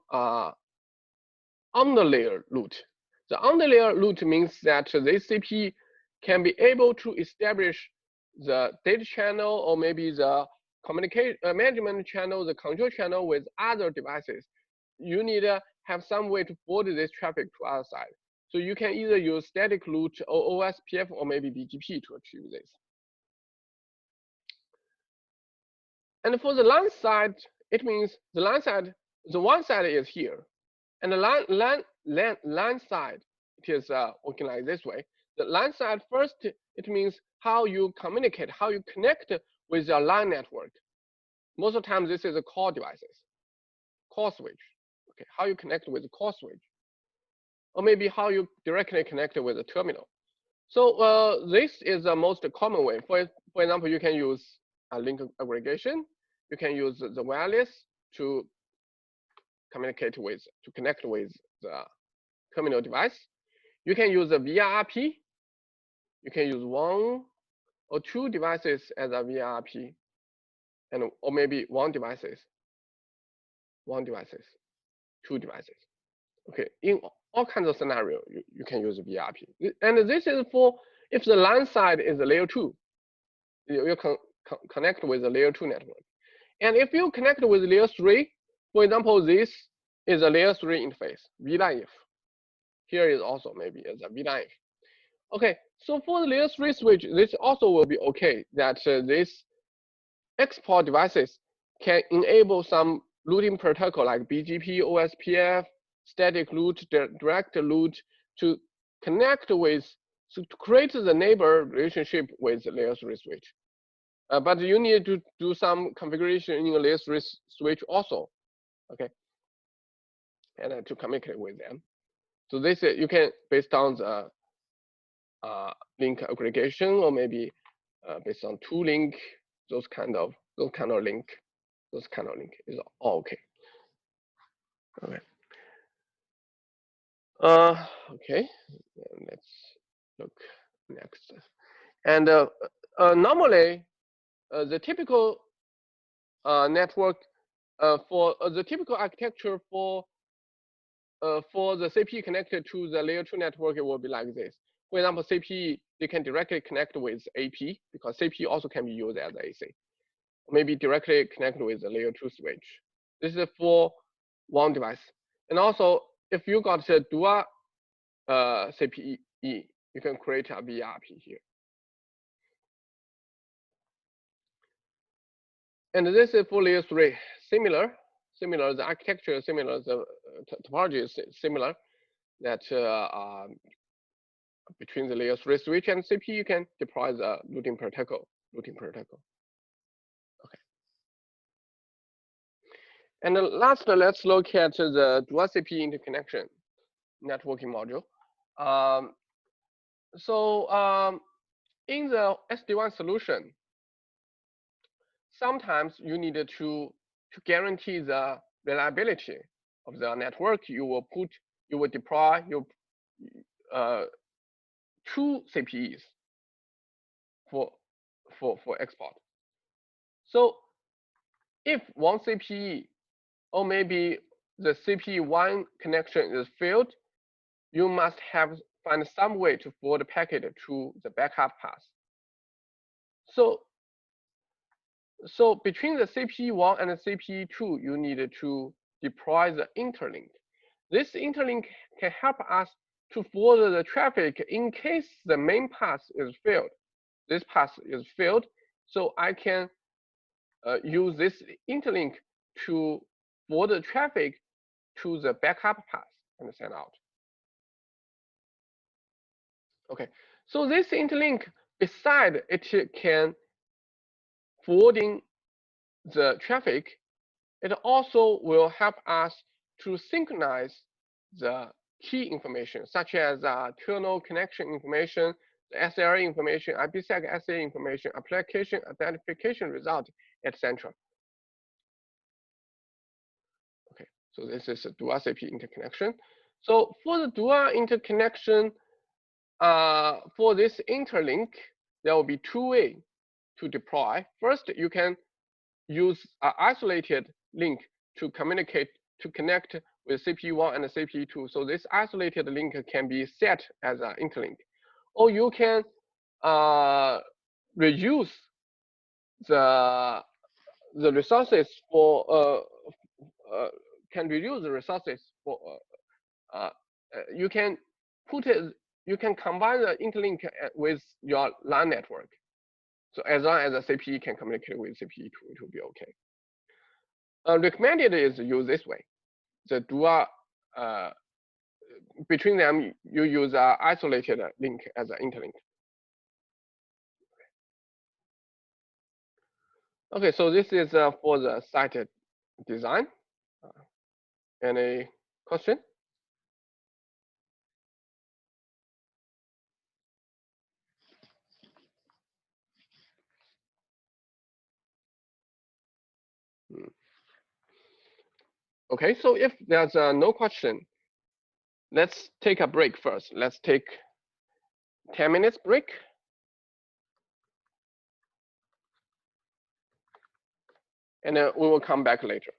underlayer route. The underlayer route means that this CP can be able to establish the data channel or maybe the communication management channel, the control channel with other devices. You need to have some way to forward this traffic to other side. So you can either use static route or OSPF or maybe BGP to achieve this. And for the LAN side, it means the LAN side, the one side is here, and the LAN side, it is working like this way. The LAN side first, it means how you communicate, how you connect with your LAN network. Most of the time, this is a core devices, core switch. Okay, how you connect with the core switch, or maybe how you directly connect with the terminal. So this is the most common way. For example, you can use a link aggregation. You can use the wireless to connect with the terminal device. You can use a VRRP. You can use one or two devices as a VRRP, or maybe two devices. Okay, in all kinds of scenarios, you can use VRRP. And this is for if the LAN side is a layer 2, you can connect with the layer 2 network. And if you connect with layer 3, for example, this is a layer 3 interface, VLAN if. Here is also maybe as a VLAN if. Okay, so for the layer 3 switch, this also will be okay that this export devices can enable some routing protocol like BGP, OSPF, static route, direct route to connect with, to create the neighbor relationship with the layer 3 switch. But you need to do some configuration in a layer 3 switch also, okay, and to communicate with them. So this you can based on the link aggregation or maybe based on two link, those kind of link is all okay. Okay. Okay, let's look next. And normally, the typical network for the typical architecture for the CPE connected to the layer 2 network, it will be like this. For example, CPE, they can directly connect with AP because CPE also can be used as AC. Maybe directly connect with the layer 2 switch. This is for one device. And also, if you got a dual CPE, you can create a VRP here. And this is for layer 3, similar, the architecture is similar, the topology is similar, that between the layer 3 switch and CPE, you can deploy the routing protocol. Okay. And last, let's look at the dual CPE interconnection networking module. In the SD-WAN solution, sometimes you need to guarantee the reliability of the network. You will deploy your two CPEs for export. So if one CPE or maybe the CPE1 connection is failed, you must find some way to forward the packet to the backup path. So between the CPE1 and the CPE2, you need to deploy the interlink. This interlink can help us to forward the traffic in case the main path is failed. This path is failed, so I can use this interlink to forward the traffic to the backup path and send out. Okay, so this interlink, beside it can forwarding the traffic, it also will help us to synchronize the key information, such as tunnel connection information, the SLA information, IPsec SA information, application identification result, etc. Okay, so this is a dual CP interconnection. So for the dual interconnection, for this interlink, there will be two ways to deploy. First, you can use isolated link to communicate, to connect with CPU1 and CPU2. So this isolated link can be set as an interlink. Or you can reuse the resources for can reduce the resources for you can put it, you can combine the interlink with your LAN network. So as long as the CPU can communicate with CPU2, it will be okay. Recommended is use this way. The dual between them, you use an isolated link as an interlink. Okay, so this is for the site design. Any question? Okay, so if there's no question, let's take a break first. Let's take 10 minutes break. And then we will come back later.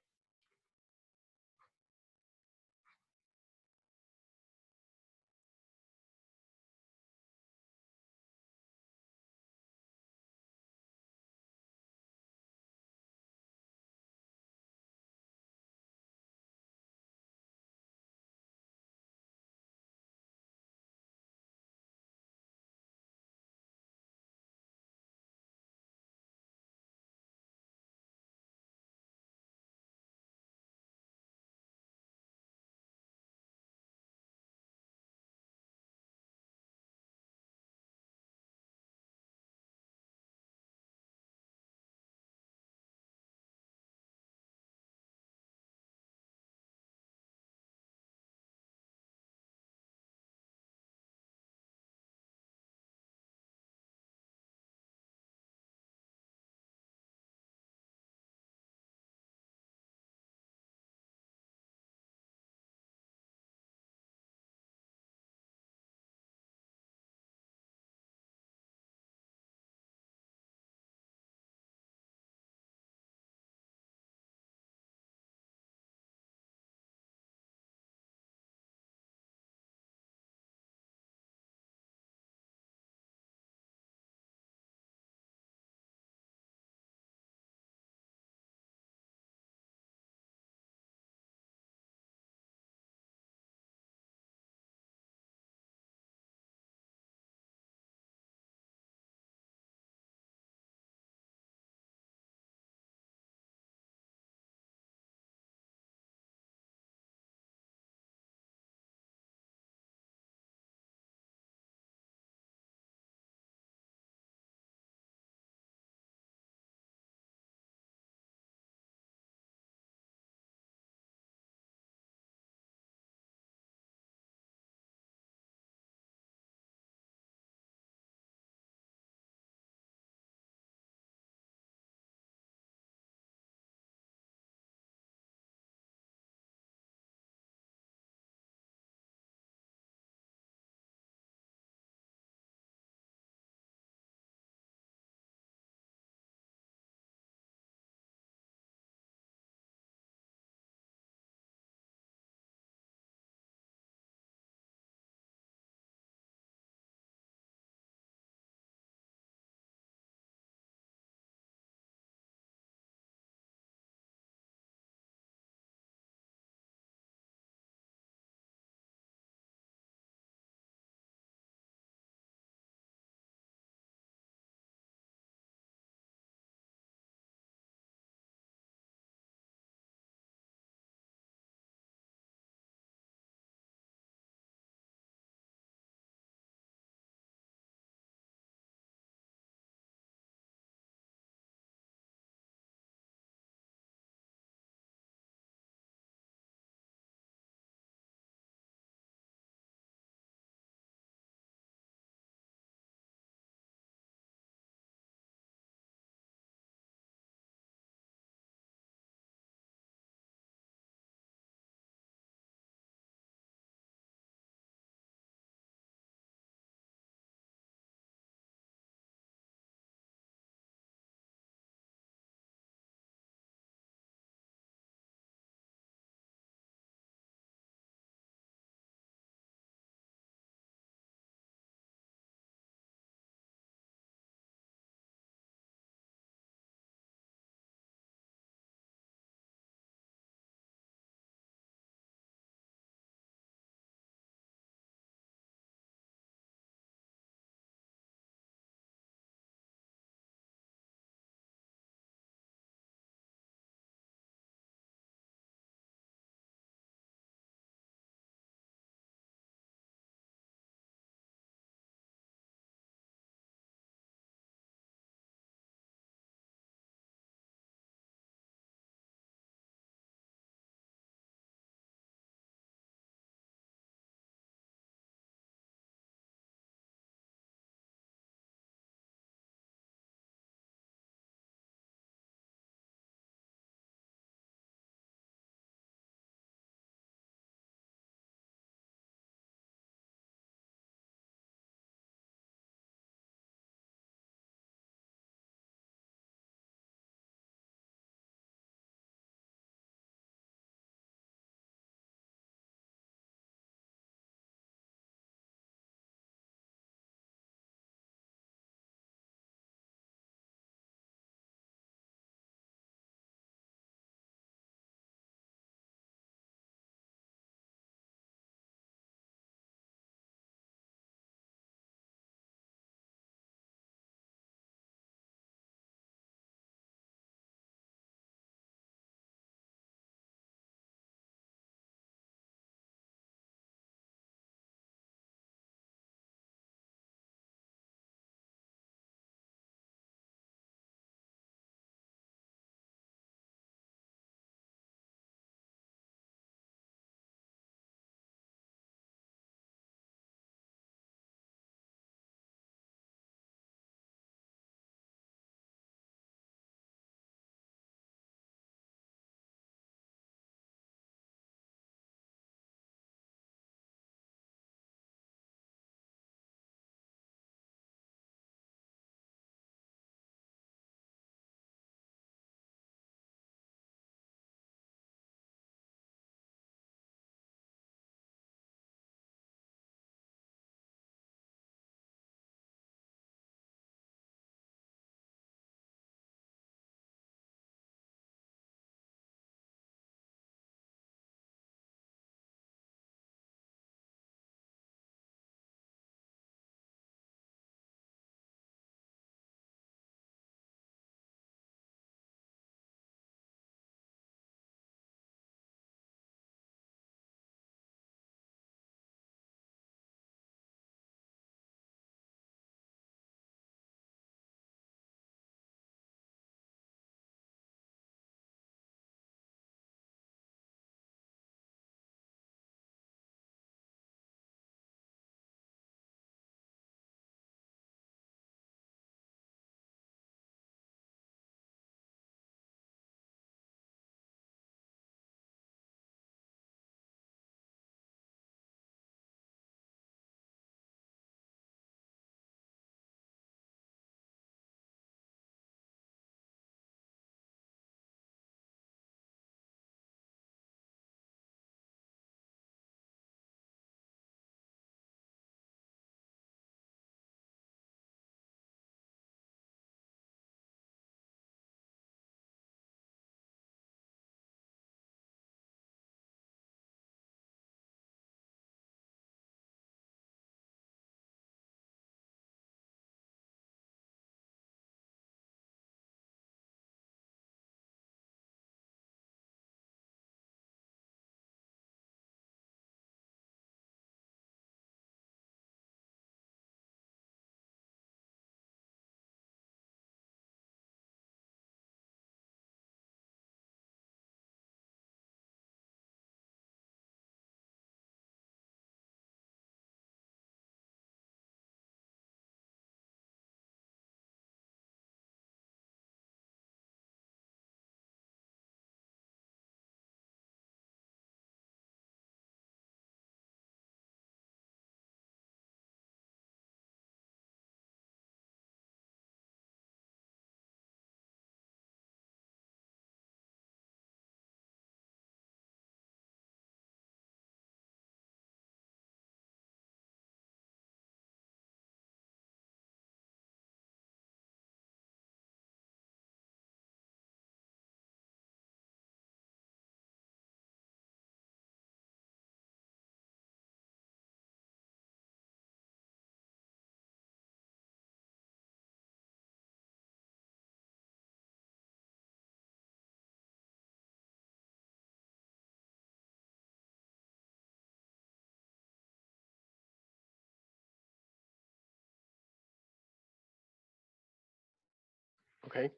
Okay.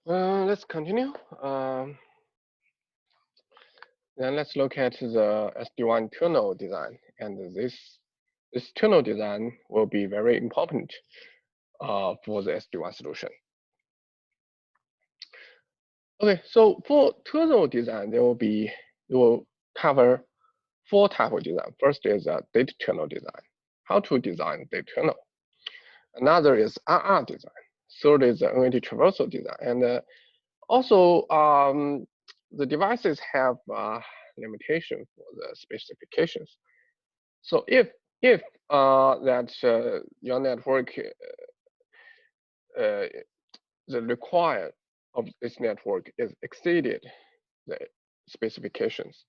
Let's continue. Then let's look at the SD-WAN tunnel design, and this tunnel design will be very important for the SD-WAN solution. Okay, so for tunnel design, it will cover 4 types of design. First is data tunnel design, how to design data tunnel. Another is RR design. Third is NAT traversal design, and also the devices have limitation for the specifications. So if your network the required of this network is exceeded the specifications,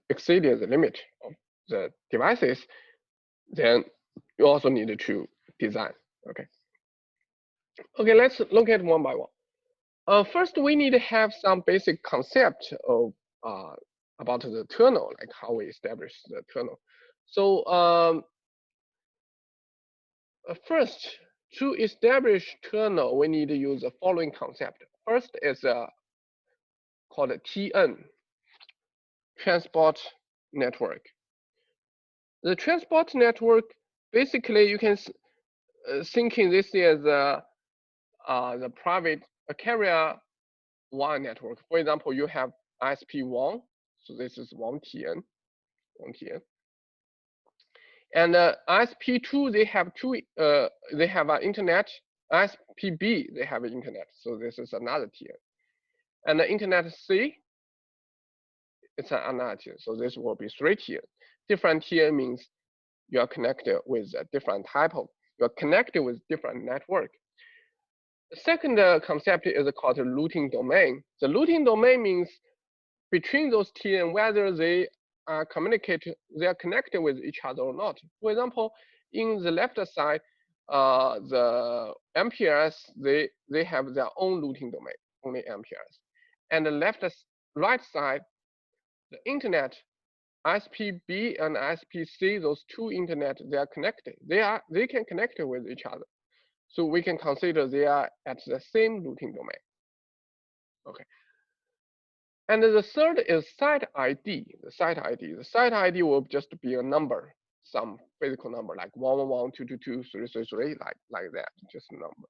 exceeded the limit of the devices, then you also need to design. Okay. Okay, let's look at one by one. First, we need to have some basic concept of about the tunnel, like how we establish the tunnel. So first, to establish tunnel, we need to use the following concept. First is called TN, transport network. The transport network, basically, you can thinking this is the private carrier WAN network. For example, you have ISP WAN, so this is one TN. And ISP2, they have they have an internet. ISPB, they have an internet, so this is another tier. And the internet C, it's another tier, so this will be 3 tiers. Different tier means you are connected with a different type of, you are connected with different network. The second concept is called routing domain. The routing domain means between those tiers whether they are connected with each other or not. For example, in the left side, the MPLS, they have their own routing domain, only MPLS. And the right side, the internet, ISPB and ISPC, those two internet, they are connected. They can connect with each other. So we can consider they are at the same routing domain. Okay. And the third is site ID. The site ID will just be a number, some physical number like 111, 222, 333, like that, just a number.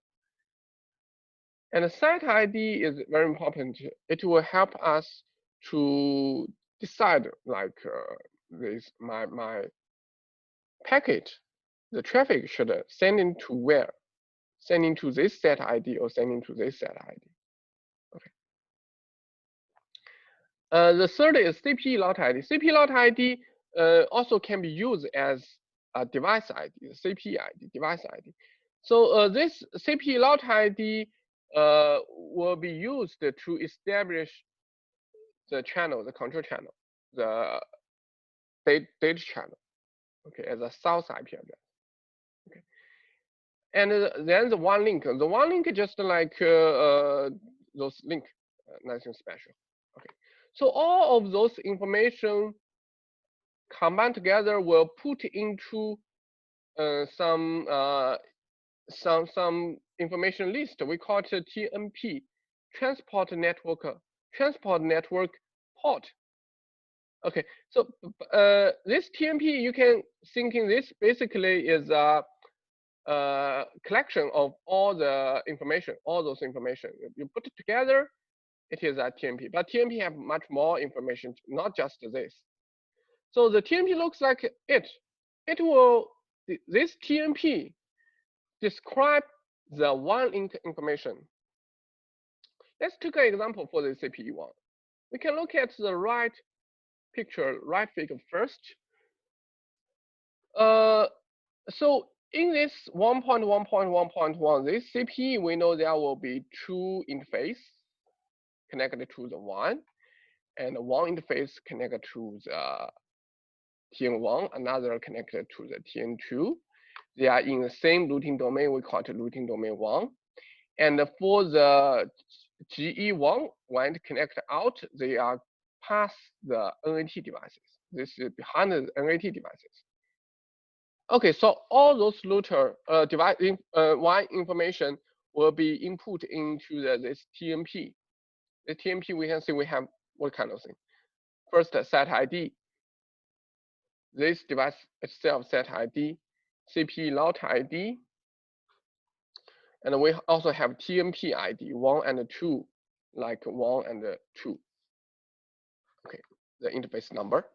And the site ID is very important. It will help us to decide like my packet, the traffic should send into where, sending to this set ID or sending to this set ID. Okay. The third is CPE lot ID. CPE lot ID also can be used as a device ID, the CPE ID, device ID. So this CPE lot ID will be used to establish the channel, the control channel, the data channel, okay, as a source IP address. Okay. And then the WAN link. The WAN link is just like those link, nothing special. Okay. So all of those information combined together will put into some information list. We call it TNP, transport network port. Okay, so this TNP, you can thinking this basically is a collection of all the information, all those information. You put it together, it is a TNP. But TNP have much more information, not just this. So the TNP looks like it. It will, this TNP describe the WAN link information. Let's take an example for the CPE one. We can look at the right picture, right figure first. So in this 1.1.1.1, this CPE, we know there will be 2 interface connected to the WAN, and one interface connected to the TN1, another connected to the TN2. They are in the same routing domain, we call it routing domain 1. And for the GE1, when it connect out, they are past the NAT devices. This is behind the NAT devices. Okay, so all those router device WAN information will be input into this TMP. The TMP, we can see we have what kind of thing. First, set ID. This device itself set ID, CP route ID, and we also have TMP ID 1 and 2, like 1 and 2. Okay, the interface number.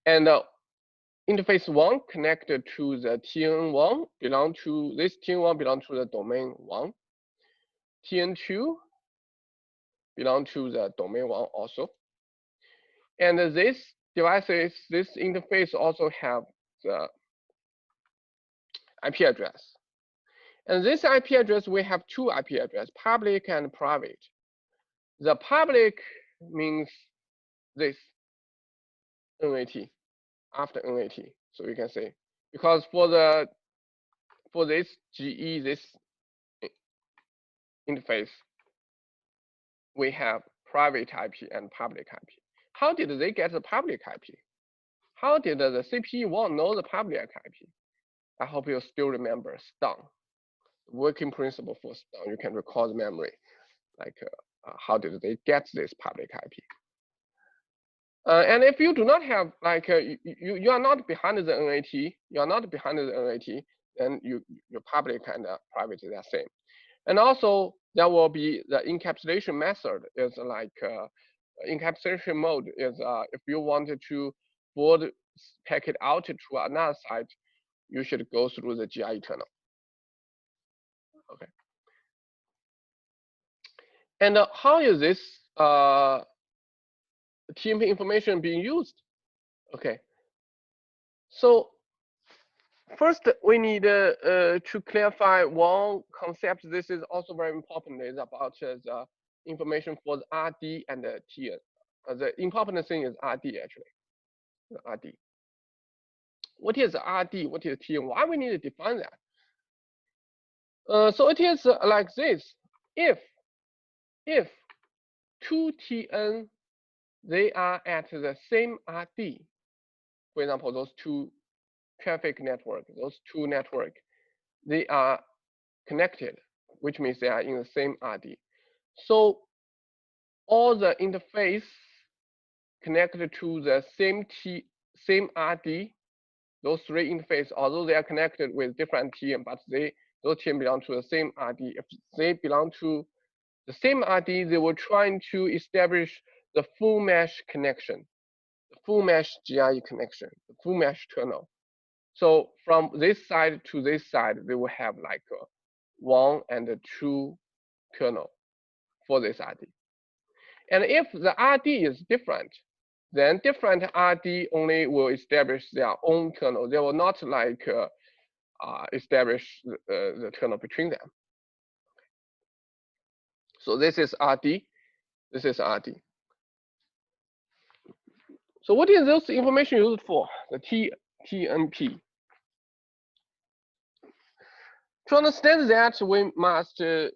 And interface 1 connected to the TN1 belong to this TN1 belong to the domain 1. TN2 belong to the domain 1 also. And this devices, this interface also have the IP address. And this IP address, we have two IP address, public and private. The public means this NAT, after NAT. So you can say, because for this GE, this interface, we have private IP and public IP. How did they get the public IP? How did the CP1 know the public IP? I hope you still remember STUN. Working principle for STUN, you can recall the memory, like how did they get this public IP? And if you do not have, like, you are not behind the NAT, you are not behind the NAT, then your public and private is the same. And also, there will be the encapsulation method is like, encapsulation mode is if you wanted to forward packet out to another site, you should go through the GI tunnel. Okay. And how is this TMP information being used? Okay. So first, we need to clarify one concept. This is also very important. Is about the information for the RD and the TN. The important thing is RD actually. The RD. What is RD? What is TN? Why we need to define that? So it is like this. If two TN they are at the same RD, for example, those two traffic network, those two network, they are connected, which means they are in the same RD. So all the interface connected to the same RD, those three interfaces, although they are connected with different TM, but those TM belong to the same RD. If they belong to the same RD, they will try to establish the full mesh connection, the full mesh GIE connection, the full mesh tunnel. So from this side to this side, they will have like 1 and 2 kernel for this RD. And if the RD is different, then different RD only will establish their own kernel. They will not like establish the kernel between them. So this is RD, this is RD. So what is this information used for? The TNP. To understand that, we must to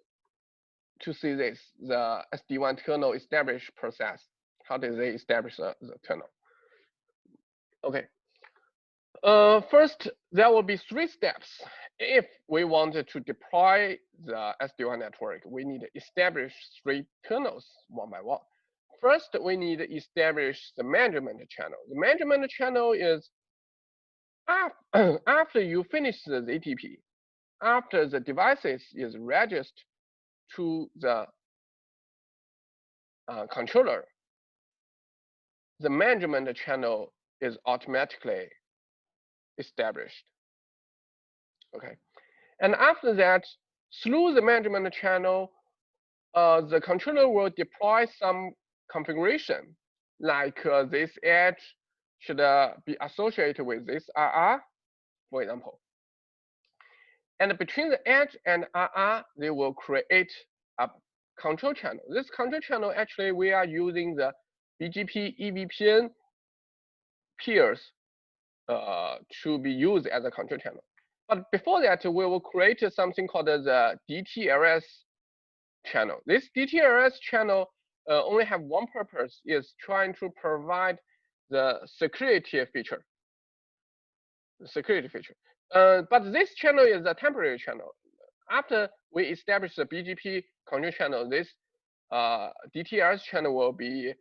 see this, the SD1 kernel establish process. How do they establish the kernel? Okay. First, there will be 3 steps. If we wanted to deploy the SD1 network, we need to establish 3 kernels one by one. First, we need to establish the management channel. The management channel is after you finish the ZTP, after the devices is registered to the controller, the management channel is automatically established. Okay, and after that, through the management channel, the controller will deploy some configuration, like this edge should be associated with this RR, for example. And between the edge and RR, they will create a control channel. This control channel, actually, we are using the BGP EVPN peers to be used as a control channel. But before that, we will create something called the DTLS channel. This DTLS channel only have one purpose, is trying to provide the security feature. security feature. But this channel is a temporary channel. After we establish the BGP control channel, this DTLS channel will be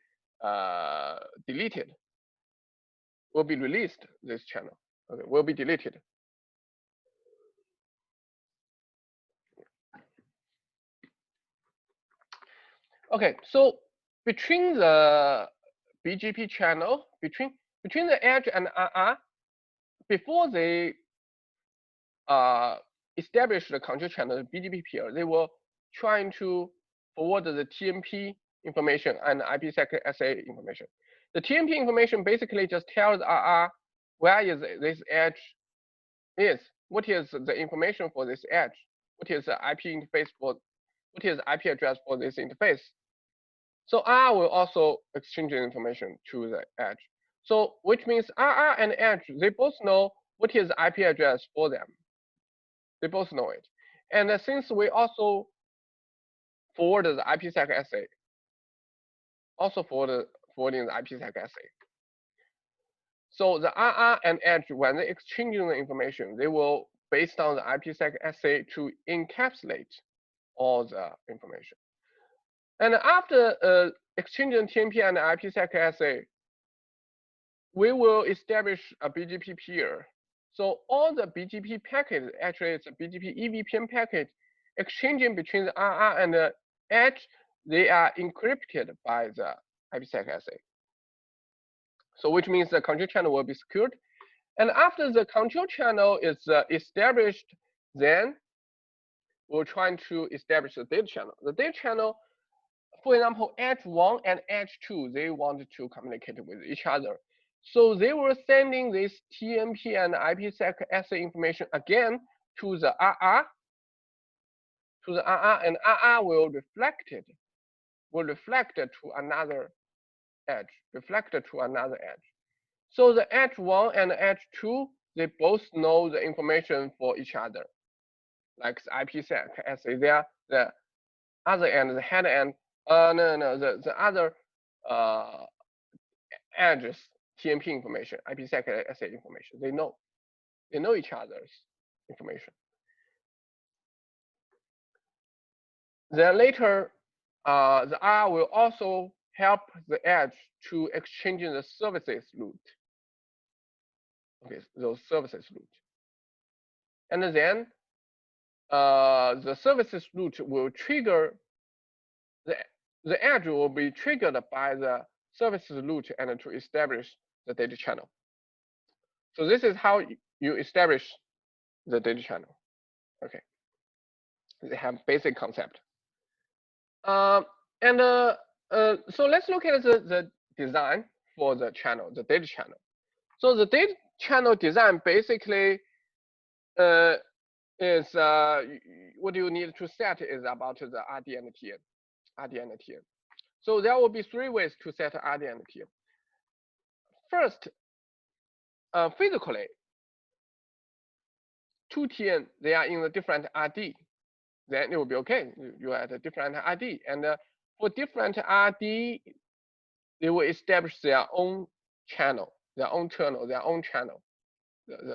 deleted, will be released. This channel, okay, will be deleted. Okay, so between the BGP channel, between the edge and RR, before they establish the control channel, the BGP peer, they were trying to forward the TMP information and IPsec SA information. The TMP information basically just tells RR where is this edge is, what is the information for this edge, what is the IP interface for, what is the IP address for this interface. So R will also exchange the information to the edge. So which means RR and edge, they both know what is the IP address for them. They both know it. And since we also forward the IPsec SA, also forwarding the IPsec SA. So the RR and edge, when they exchanging the information, they will, based on the IPsec SA, to encapsulate all the information. And after exchanging TMP and IPsec SA, we will establish a BGP peer. So all the BGP packets, actually it's a BGP EVPN packet, exchanging between the RR and the edge, they are encrypted by the IPsec SA. So which means the control channel will be secured. And after the control channel is established, then we're trying to establish the data channel. The data channel, for example, edge 1 and edge 2, they wanted to communicate with each other. So they were sending this TMP and IPsec SA information again to the RR, and RR will reflect it, to another edge, So the edge 1 and edge 2, they both know the information for each other, like the IPsec SA. They are the other end, the head end. The other edges TMP information, IPsec SA information. They know each other's information. Then later, the R will also help the edge to exchange the services route. Okay, those services route. And then the services route will trigger, the edge will be triggered by the services route and to establish the data channel. So this is how you establish the data channel. Okay, they have basic concept. So let's look at the design for the channel, the data channel. So the data channel design basically is what you need to set is about the RD and TN. So there will be 3 ways to set RD and TN. First, physically, 2 TN, they are in a different RD. Then it will be okay. You have a different RD. And for different RD, they will establish their own channel, the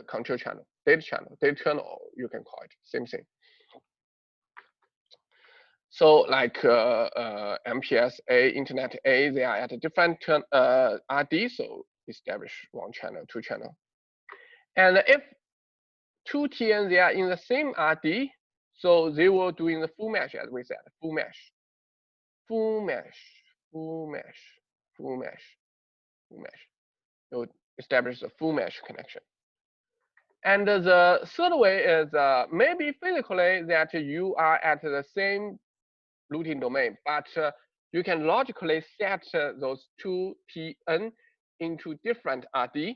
control channel, data channel, you can call it, same thing. So like MPS A, Internet A, they are at a different RD, so establish 1 channel, 2 channel. And if 2 TN, they are in the same RD, so they will do in the full mesh, as we said, full mesh. You establish a full mesh connection. And the third way is maybe physically that you are at the same routing domain, but you can logically set those 2 TN into different RD.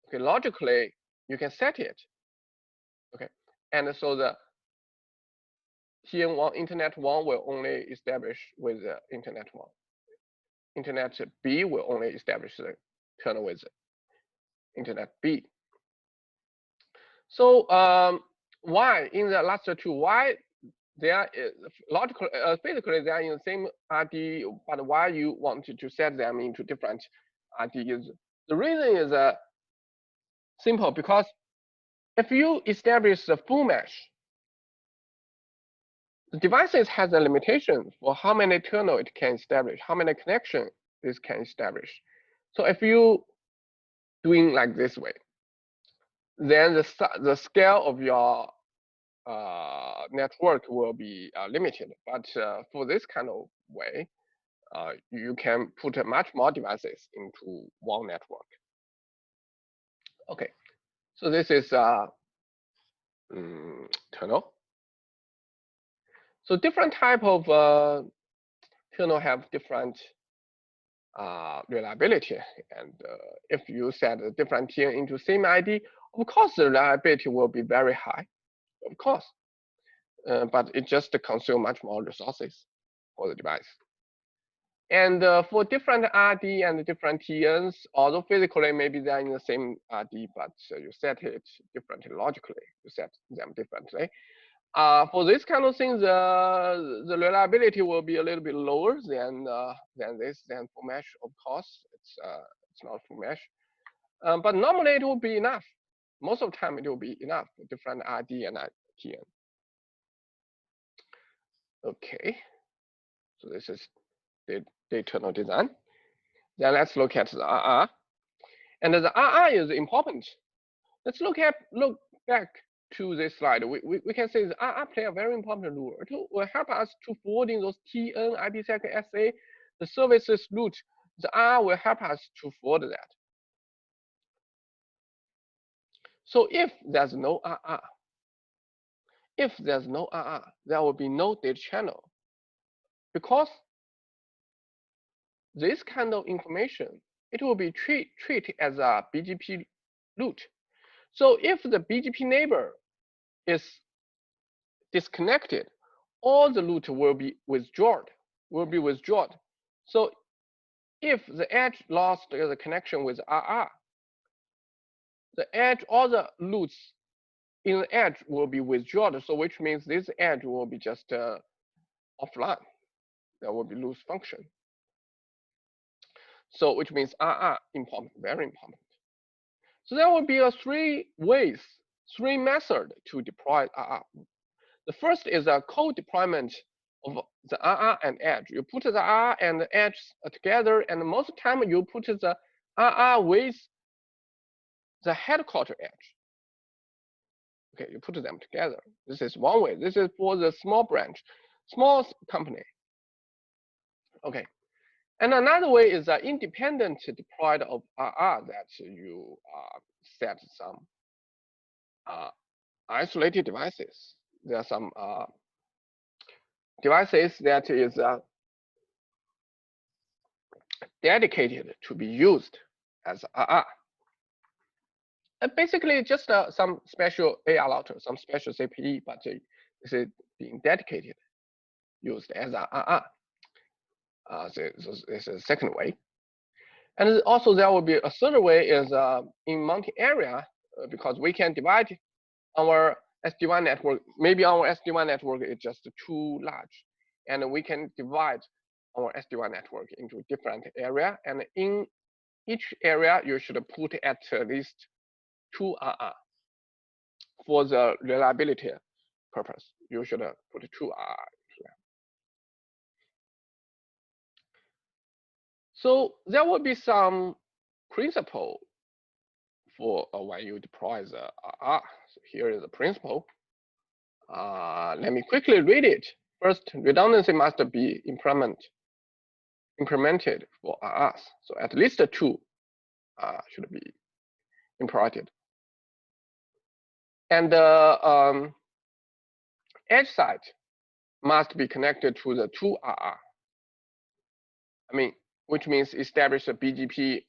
Okay, logically you can set it. Okay, and so the TN1, Internet 1 will only establish with the Internet 1. Internet B will only establish the channel with Internet B. So why in the last 2? Why they are logical, physically they are in the same RD, but why you want to set them into different RDs? The reason is Simple, because if you establish the full mesh, the devices has a limitation for how many tunnel it can establish, how many connection this can establish. So if you doing like this way, then the scale of your network will be limited. But for this kind of way, you can put much more devices into one network. Okay, so this is tunnel. So different type of tunnel have different reliability, and if you set a different tier into same ID, of course the reliability will be very high, of course, but it just consume much more resources for the device. And for different RD and different TNs, although physically maybe they're in the same RD, but you set it differently logically. You set them differently. For this kind of thing, the reliability will be a little bit lower than full mesh. Of course, it's not full mesh, but normally it will be enough. Most of the time, it will be enough for different RD and TN. Okay, so this is the tunnel design. Then let's look at the RR. And the RR is important. Let's look back to this slide. We can say the RR play a very important role. It will help us to forwarding those TN, IPsec, SA, the services route. The RR will help us to forward that. So if there's no RR, there will be no data channel, because this kind of information, it will be treated as a BGP route. So if the BGP neighbor is disconnected, all the route will be withdrawn. So if the edge lost the connection with RR, the edge, all the routes in the edge will be withdrawn. So which means this edge will be just offline. There will be loose function. So which means RR important, very important. So there will be three methods to deploy RR. The first is a co-deployment of the RR and edge. You put the RR and the edge together, and most of the time you put the RR with the headquarter edge. Okay, you put them together. This is one way. This is for the small branch, small company. Okay, and another way is an independent deployed of RR that you set some isolated devices. There are some devices that is dedicated to be used as RR. And basically, just some special AR router, some special CPE, but this is being dedicated, used as RR. This is the second way. And also there will be a third way is in mountain area, because we can divide our SD-WAN network. Maybe our SD-WAN network is just too large, and we can divide our SD-WAN network into different area. And in each area, you should put at least 2 RR for the reliability purpose. You should put 2 RR. So there will be some principle for when you deploy the RR. So here is the principle. Let me quickly read it. First, redundancy must be implemented for RRs. So at least 2 should be implemented. And the edge side must be connected to the 2 RR. I mean, which means establish a BGP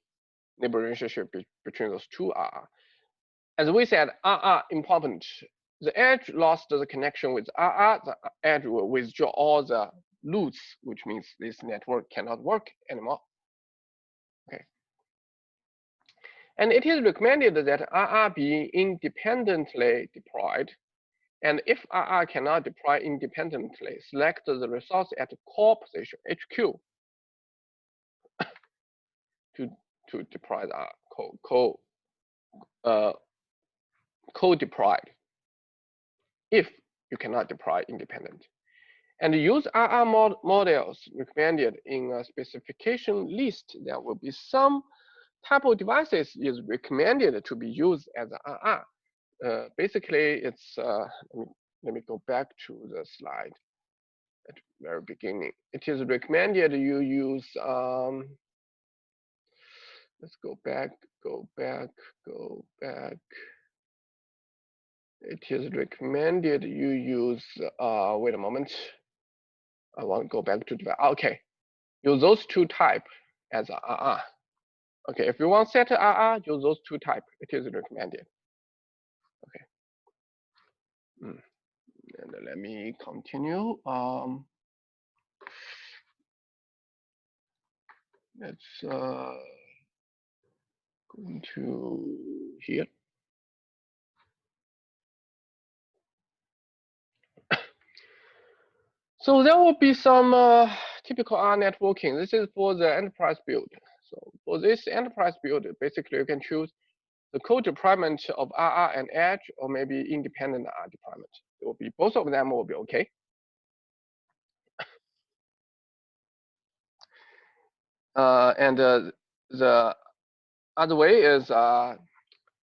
neighbor relationship between those 2 RR. As we said, RR important. The edge lost the connection with RR. The edge will withdraw all the routes, which means this network cannot work anymore. Okay. And it is recommended that RR be independently deployed. And if RR cannot deploy independently, select the resource at core position, HQ, to deploy the core co-deployed if you cannot deploy independent. And use RR models recommended in a specification list. There will be some type of devices is recommended to be used as RR. Basically, it's let me go back to the slide at the very beginning. It is recommended you use. Let's go back. It is recommended you use. Wait a moment. I want to go back to the. Okay, use those two type as RR. Okay, if you want set RR, use those two type. It is recommended. Okay. And let me continue. Let's go into here. So there will be some typical R networking. This is for the enterprise build. So for this enterprise build, basically you can choose the co-deployment of RR and Edge, or maybe independent R deployment. It will be both of them will be okay. And the other way is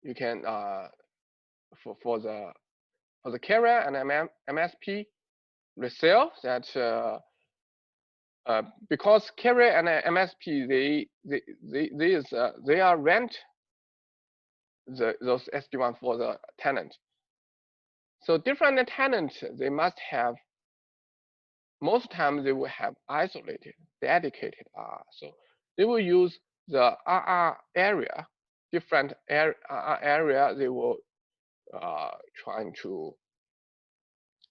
you can for the carrier and MSP resell that because carrier and MSP they are rent those SD-WAN for the tenant. So different tenants, they must have, most times they will have isolated, dedicated R. So they will use the RR area, different RR area. They will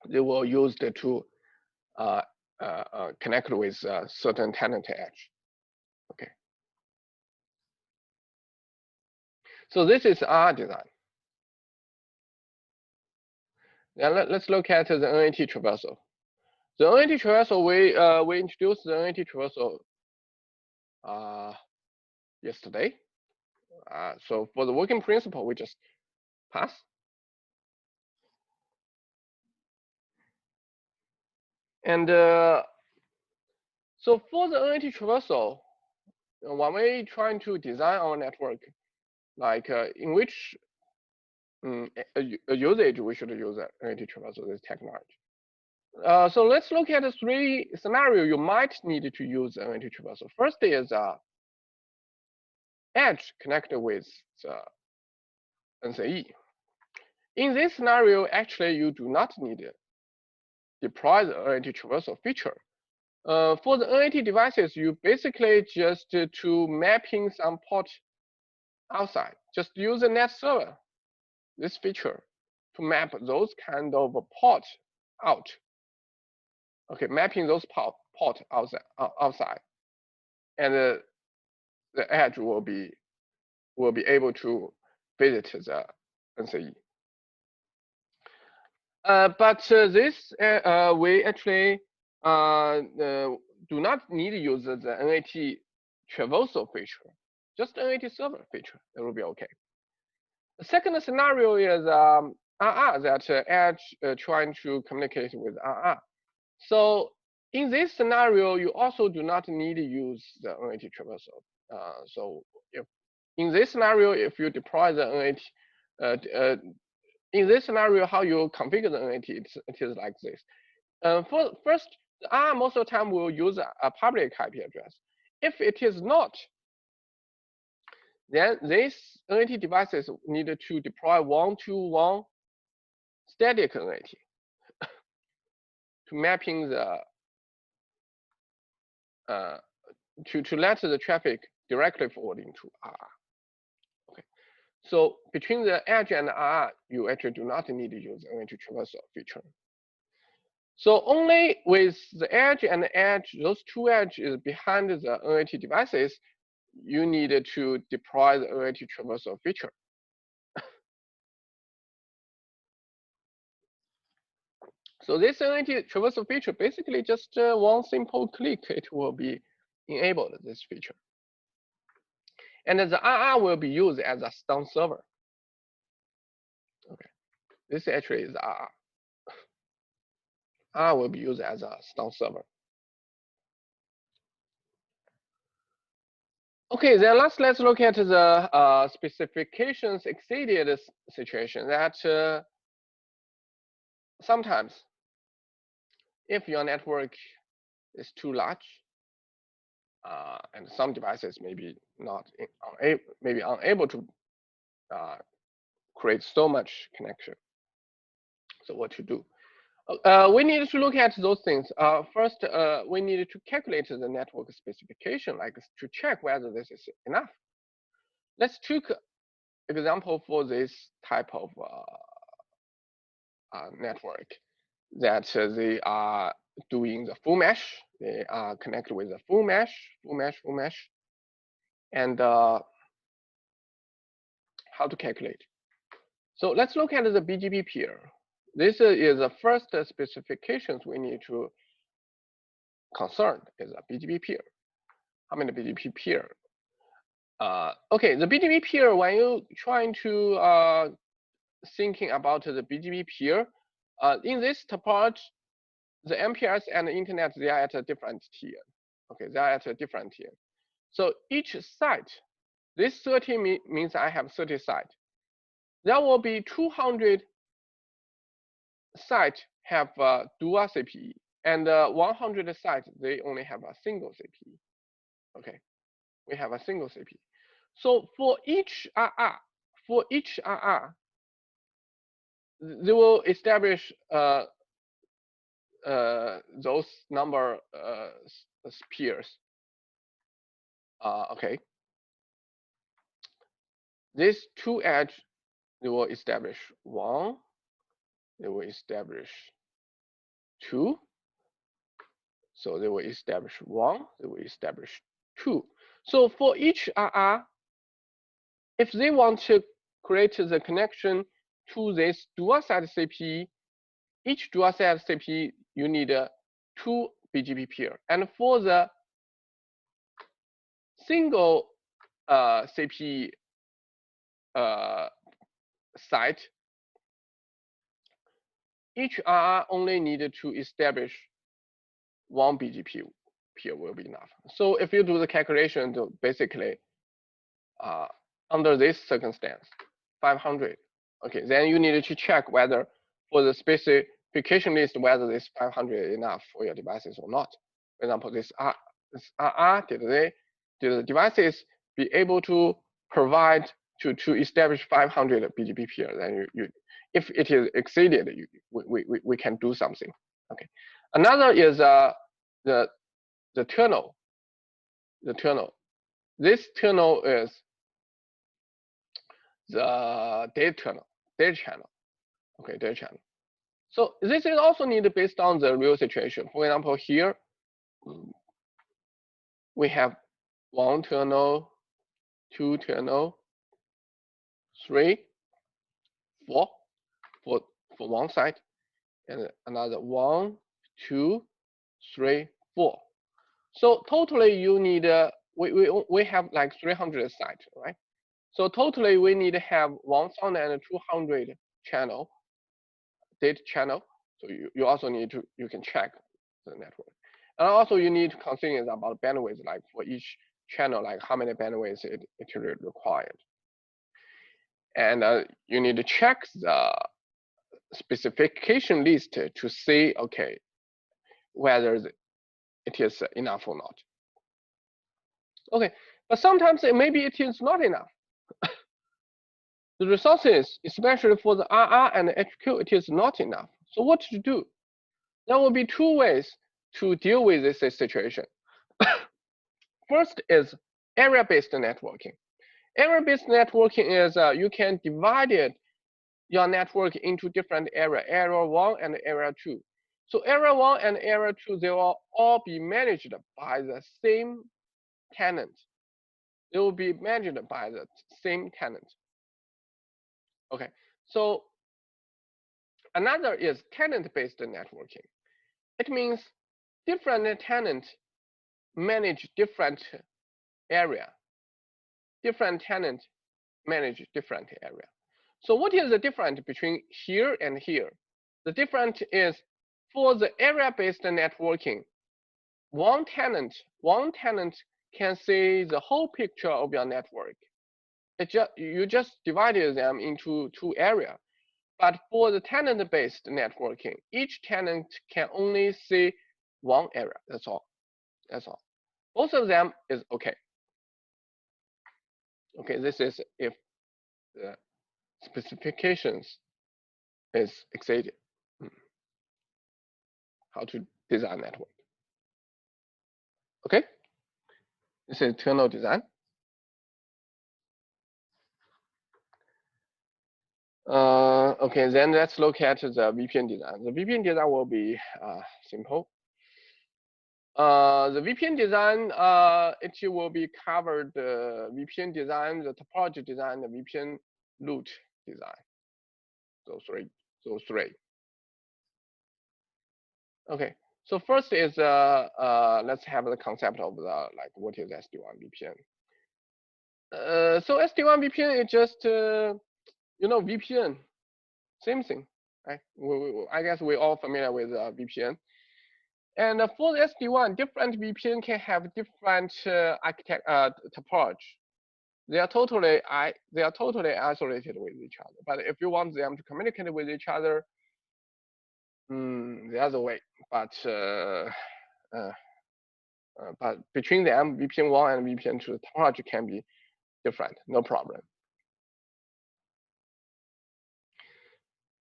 they will use the to connect with certain tenant edge. Okay. So this is our design. Now let's look at the NAT traversal. The NAT traversal, we introduced the NAT traversal yesterday. So for the working principle, we just pass. And so for the NAT traversal, when we trying to design our network, like in which usage we should use NAT traversal, this technology. So let's look at the three scenarios you might need to use NAT traversal. First is edge connected with the NCE. In this scenario, actually, you do not need to deploy the NAT traversal feature. For the NAT devices, you basically just to mapping some port outside. Just use the net server, this feature, to map those kind of port out. Okay, mapping those port outside, and the edge will be able to visit the NCE. But this we actually do not need to use the NAT traversal feature, just NAT server feature. It will be okay. The second scenario is RR, that edge trying to communicate with RR. So in this scenario, you also do not need to use the NAT traversal. So if in this scenario, if you deploy the NAT, in this scenario, how you configure the NAT, it is like this. First, most of the time we'll use a public IP address. If it is not, then these NAT devices need to deploy one-to-one static NAT to mapping the to let the traffic directly forwarding to RR. Okay, so between the edge and RR, you actually do not need to use NAT traversal feature. So only with the edge and the edge, those two edges behind the NAT devices, you need to deploy the NAT traversal feature. So this NAT traversal feature, basically just one simple click, it will be enabled, this feature. And the RR will be used as a stun server. This actually is R. R will be used as a storage server. Okay, then let's look at the specifications exceeded situation that sometimes if your network is too large and some devices maybe unable to create so much connection. So what to do? We need to look at those things. First, we need to calculate the network specification, like to check whether this is enough. Let's take example for this type of network that they are doing the full mesh. They are connected with the full mesh, and how to calculate. So let's look at the BGP peer. This is the first specifications we need to concern is a BGP peer. How many BGP peer? Okay, the BGP peer, when you trying to thinking about the BGP peer, in this part, the MPLS and the internet, they are at a different tier. Okay, they are at a different tier. So each site, this 30 means I have 30 sites. There will be 200 sites have dual CPE, and 100 sites, they only have a single CPE. Okay, we have a single CPE. So for each RR, they will establish those number peers. Okay. These two edge, they will establish 1, they will establish 2. So they will establish 1, they will establish 2. So for each RR, if they want to create the connection to this dual side CPE, each dual side CPE, you need 2 BGP peer. And for the single CPE site, each RR only needed to establish 1 BGP peer will be enough. So if you do the calculation, to basically under this circumstance, 500. Okay, then you need to check whether for the specification list whether this 500 is enough for your devices or not. For example, this RR, did the devices be able to provide to establish 500 BGP peer? Then you if it is exceeded, we can do something. Okay, another is the tunnel. The tunnel. This tunnel is the data channel. Okay, data channel. So this is also needed based on the real situation. For example, here we have 1 tunnel, 2 tunnel, 3, 4 for one side, and another 1, 2, 3, 4. So totally you need we have like 300 sites, right? So totally we need to have 1,200 data channel. So you also need to, you can check the network. And also you need to consider about bandwidth, like for each channel, like how many bandwidth it required. And you need to check the specification list to see, okay, whether it is enough or not. Okay, but sometimes maybe it is not enough. The resources, especially for the RR and the HQ, it is not enough. So what to do? There will be 2 ways to deal with this situation. First is area-based networking. Area-based networking is you can divide your network into different area, area 1 and area 2. So area 1 and area 2, they will all be managed by the same tenant. They will be managed by the same tenant. Okay, so another is tenant-based networking. It means different tenants manage different area. Different tenants manage different area. So what is the difference between here and here? The difference is for the area-based networking, one tenant can see the whole picture of your network. You just divided them into two areas. But for the tenant-based networking, each tenant can only see one area. That's all. That's all. Both of them is okay. Okay, this is if the specifications is exceeded. How to design network. Okay, this is tunnel design. Okay, then let's look at the VPN design. The VPN design will be simple. The VPN design, it will be covered the VPN design, the topology design, the VPN route design. Those three. Okay, so first is let's have the concept of the like what is SD-WAN VPN. So SD-WAN VPN is just VPN, same thing, right? I guess we're all familiar with VPN. And for the SD-WAN, different VPN can have different topology. They are totally isolated with each other. But if you want them to communicate with each other, the other way. But between them, VPN 1 and VPN 2, the topology can be different, no problem.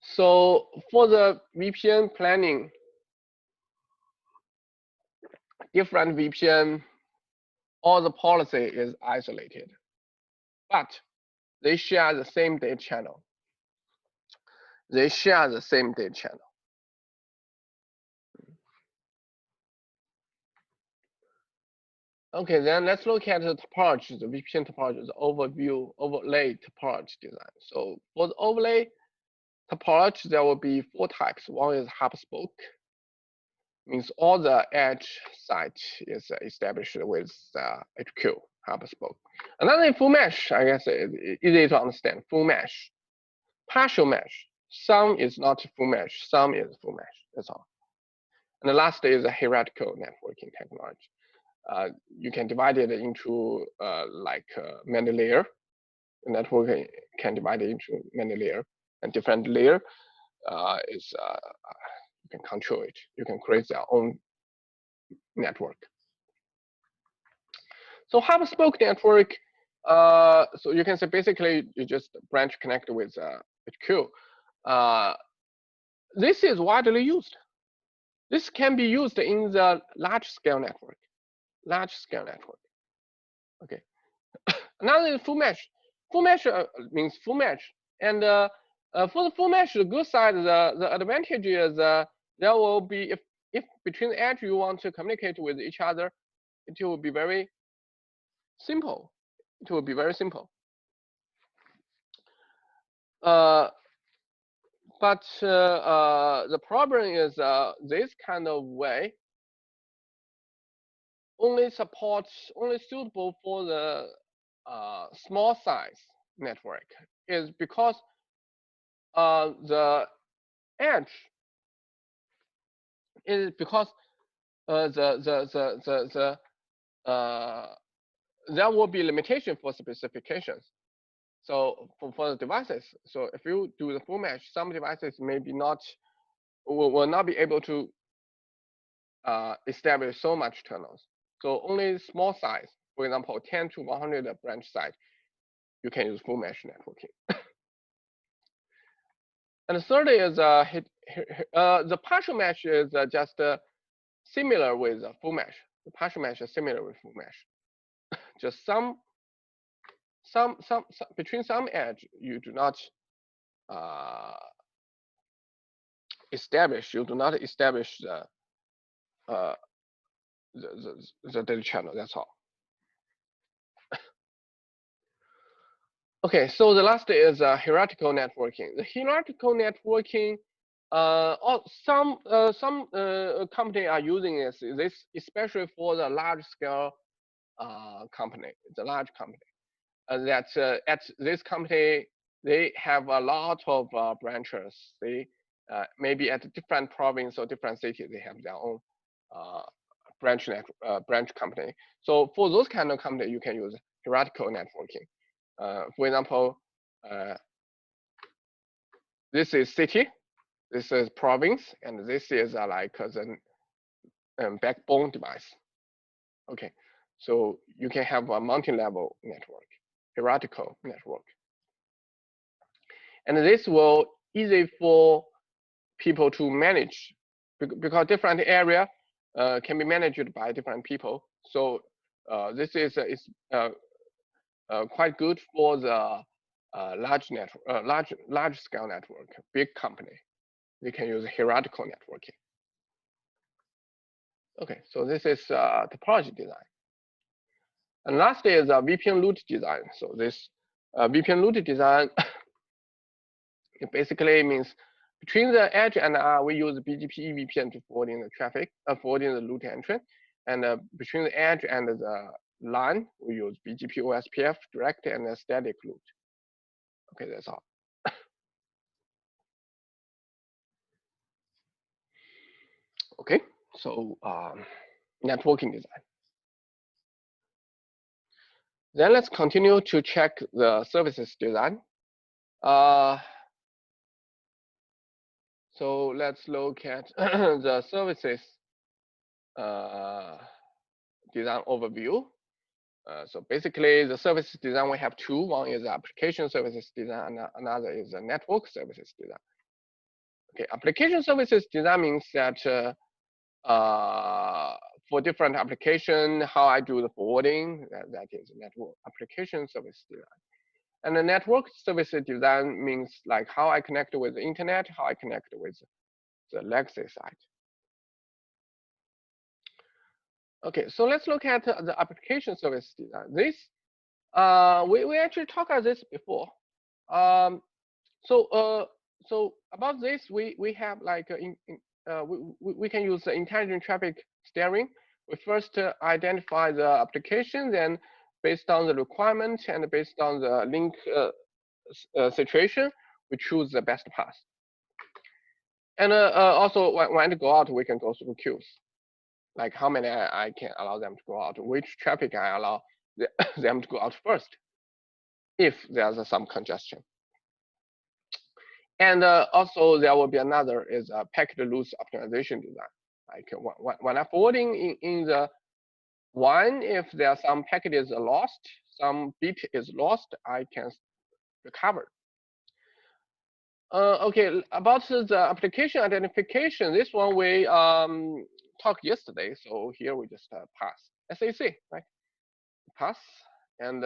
So for the VPN planning, different VPN, all the policy is isolated, but they share the same data channel. They share the same data channel. Okay, then let's look at the topology, the VPN topology, the overlay topology design. So for the overlay topology, there will be 4 types. One is hub spoke, means all the edge site is established with HQ, hub spoke. Another is full mesh, I guess it's easy to understand, full mesh. Partial mesh, some is not full mesh, some is full mesh, that's all. And the last is a hierarchical networking technology. You can divide it into many layer. The network can divide it into many layer, and different layer is you can control it. You can create their own network. So hub spoke network. So you can say basically you just branch connect with HQ. This is widely used. This can be used in the large scale network. Large scale network. Okay. Another is full mesh. Full mesh means full mesh. And for the full mesh, the good side, the advantage is there will be, if between the edge you want to communicate with each other, it will be very simple. It will be very simple. But the problem is this kind of way only suitable for the small size network, is because the edge is because there will be limitation for specifications. So for the devices, so if you do the full mesh, some devices maybe will not be able to establish so much tunnels. So only small size, for example, 10 to 100 branch size, you can use full mesh networking. And the third is the partial mesh is just similar with full mesh. The partial mesh is similar with full mesh. Just some between some edge you do not establish. You do not establish the data channel. That's all. Okay, so the last is hierarchical networking. The hierarchical networking, some company are using this especially for the large scale company, the large company. At this company, they have a lot of branches. They maybe at different province or different cities, they have their own uh, branch company. So for those kind of company, you can use hierarchical networking. For example, this is city, this is province, and this is like the backbone device. Okay, so you can have a multi-level network, hierarchical network. And this will easy for people to manage because different area can be managed by different people. So this is quite good for the large network, large scale network, big company. They can use hierarchical networking. Okay, so this is topology design. And last is VPN route design. So this VPN route design it basically means between the edge and we use BGP VPN to forwarding the traffic, forwarding the route entry, and between the edge and the LAN we use BGP OSPF direct and a static route. Okay, that's all. Okay, so networking design. Then let's continue to check the services design. So let's look at the services design overview. So basically, the services design we have two. One is application services design, and another is the network services design. Okay, application services design means that for different application, how I do the forwarding, that is network application service design. And the network services design means like how I connect with the internet, how I connect with the legacy side. Okay, so let's look at the application service design. This we actually talked about this before. So about this, we have like we can use the intelligent traffic steering. We first identify the application, then based on the requirement and based on the link situation, we choose the best path. And also when to go out, we can go through queues, like how many I can allow them to go out, which traffic I allow them to go out first, if there's some congestion. And also there will be another is a packet loss optimization design. Like when I'm forwarding in the WAN, if there are some packet is lost, some bit is lost, I can recover. Okay, about the application identification, this one we talked yesterday, so here we just pass SAC, right? Pass, and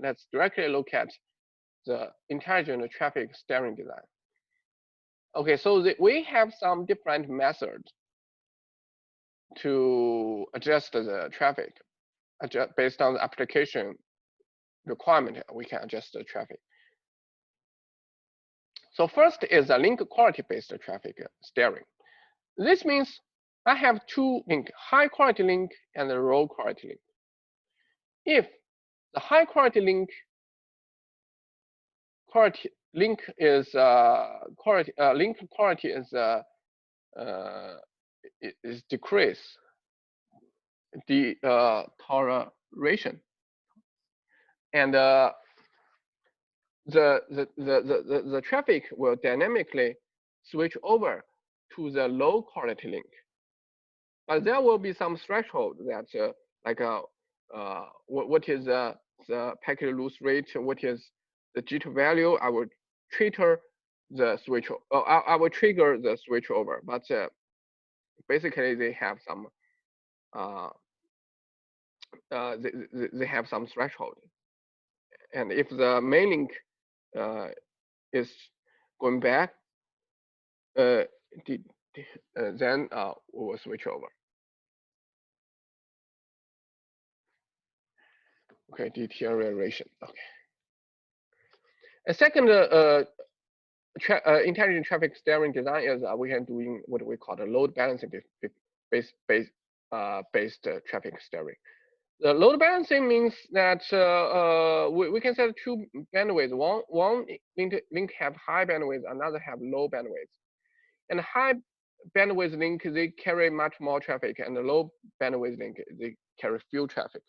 let's directly look at the intelligent traffic steering design. Okay, so we have some different methods to adjust the traffic. Based on the application requirement, we can adjust the traffic. So first is a link quality-based traffic steering. This means I have two links, high quality link and a low quality link. If the high quality link is link quality is decrease the toleration, and the traffic will dynamically switch over to the low quality link. But there will be some threshold that like what is the packet loss rate, what is the jitter value. I will trigger the switch. I will trigger the switch over. But basically, they have some they have some threshold. And if the main link is going back, then we will switch over. Okay, deterioration. Okay. A second intelligent traffic steering design is we can doing what we call the load balancing based traffic steering. The load balancing means that we can set two bandwidths. One link have high bandwidth, another have low bandwidth. And high bandwidth link, they carry much more traffic, and the low bandwidth link, they carry few traffic.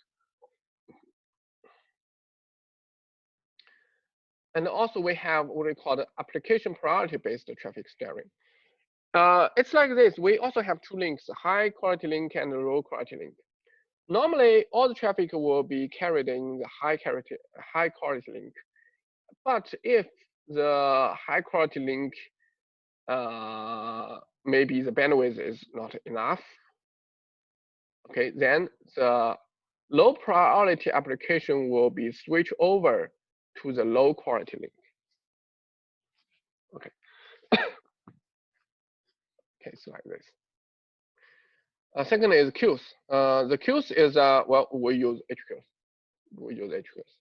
And also we have what we call the application priority-based traffic steering. It's like this. We also have two links, high quality link and low quality link. Normally, all the traffic will be carried in the high quality link. But if the high quality link, maybe the bandwidth is not enough, okay, then the low priority application will be switched over to the low quality link. Okay. Okay, it's like this. Second is queues. The queues is well, we use HQs. We use HQs.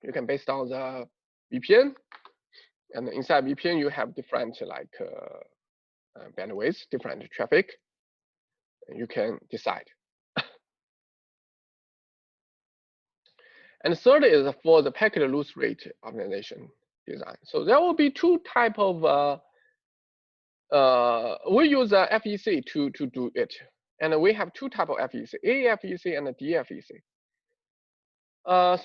You can based on the VPN, and inside VPN you have different like bandwidth, different traffic. You can decide. And third is for the packet loss rate optimization design. So there will be two type of we use FEC to do it, and we have two type of FEC: AFEC and DFEC.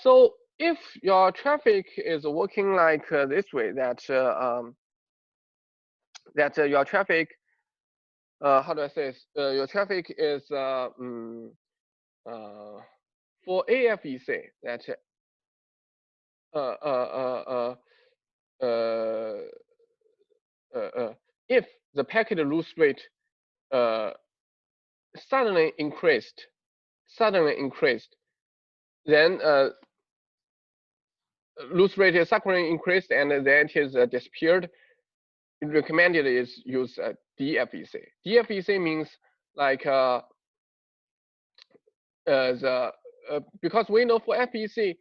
So if your traffic is working like this way, that your traffic, how do I say this? Your traffic is for AFEC, that if the packet loss rate suddenly increased, then loss rate is suddenly increased and then it is disappeared. Recommended is use DFEC. DFEC means like because we know for FEC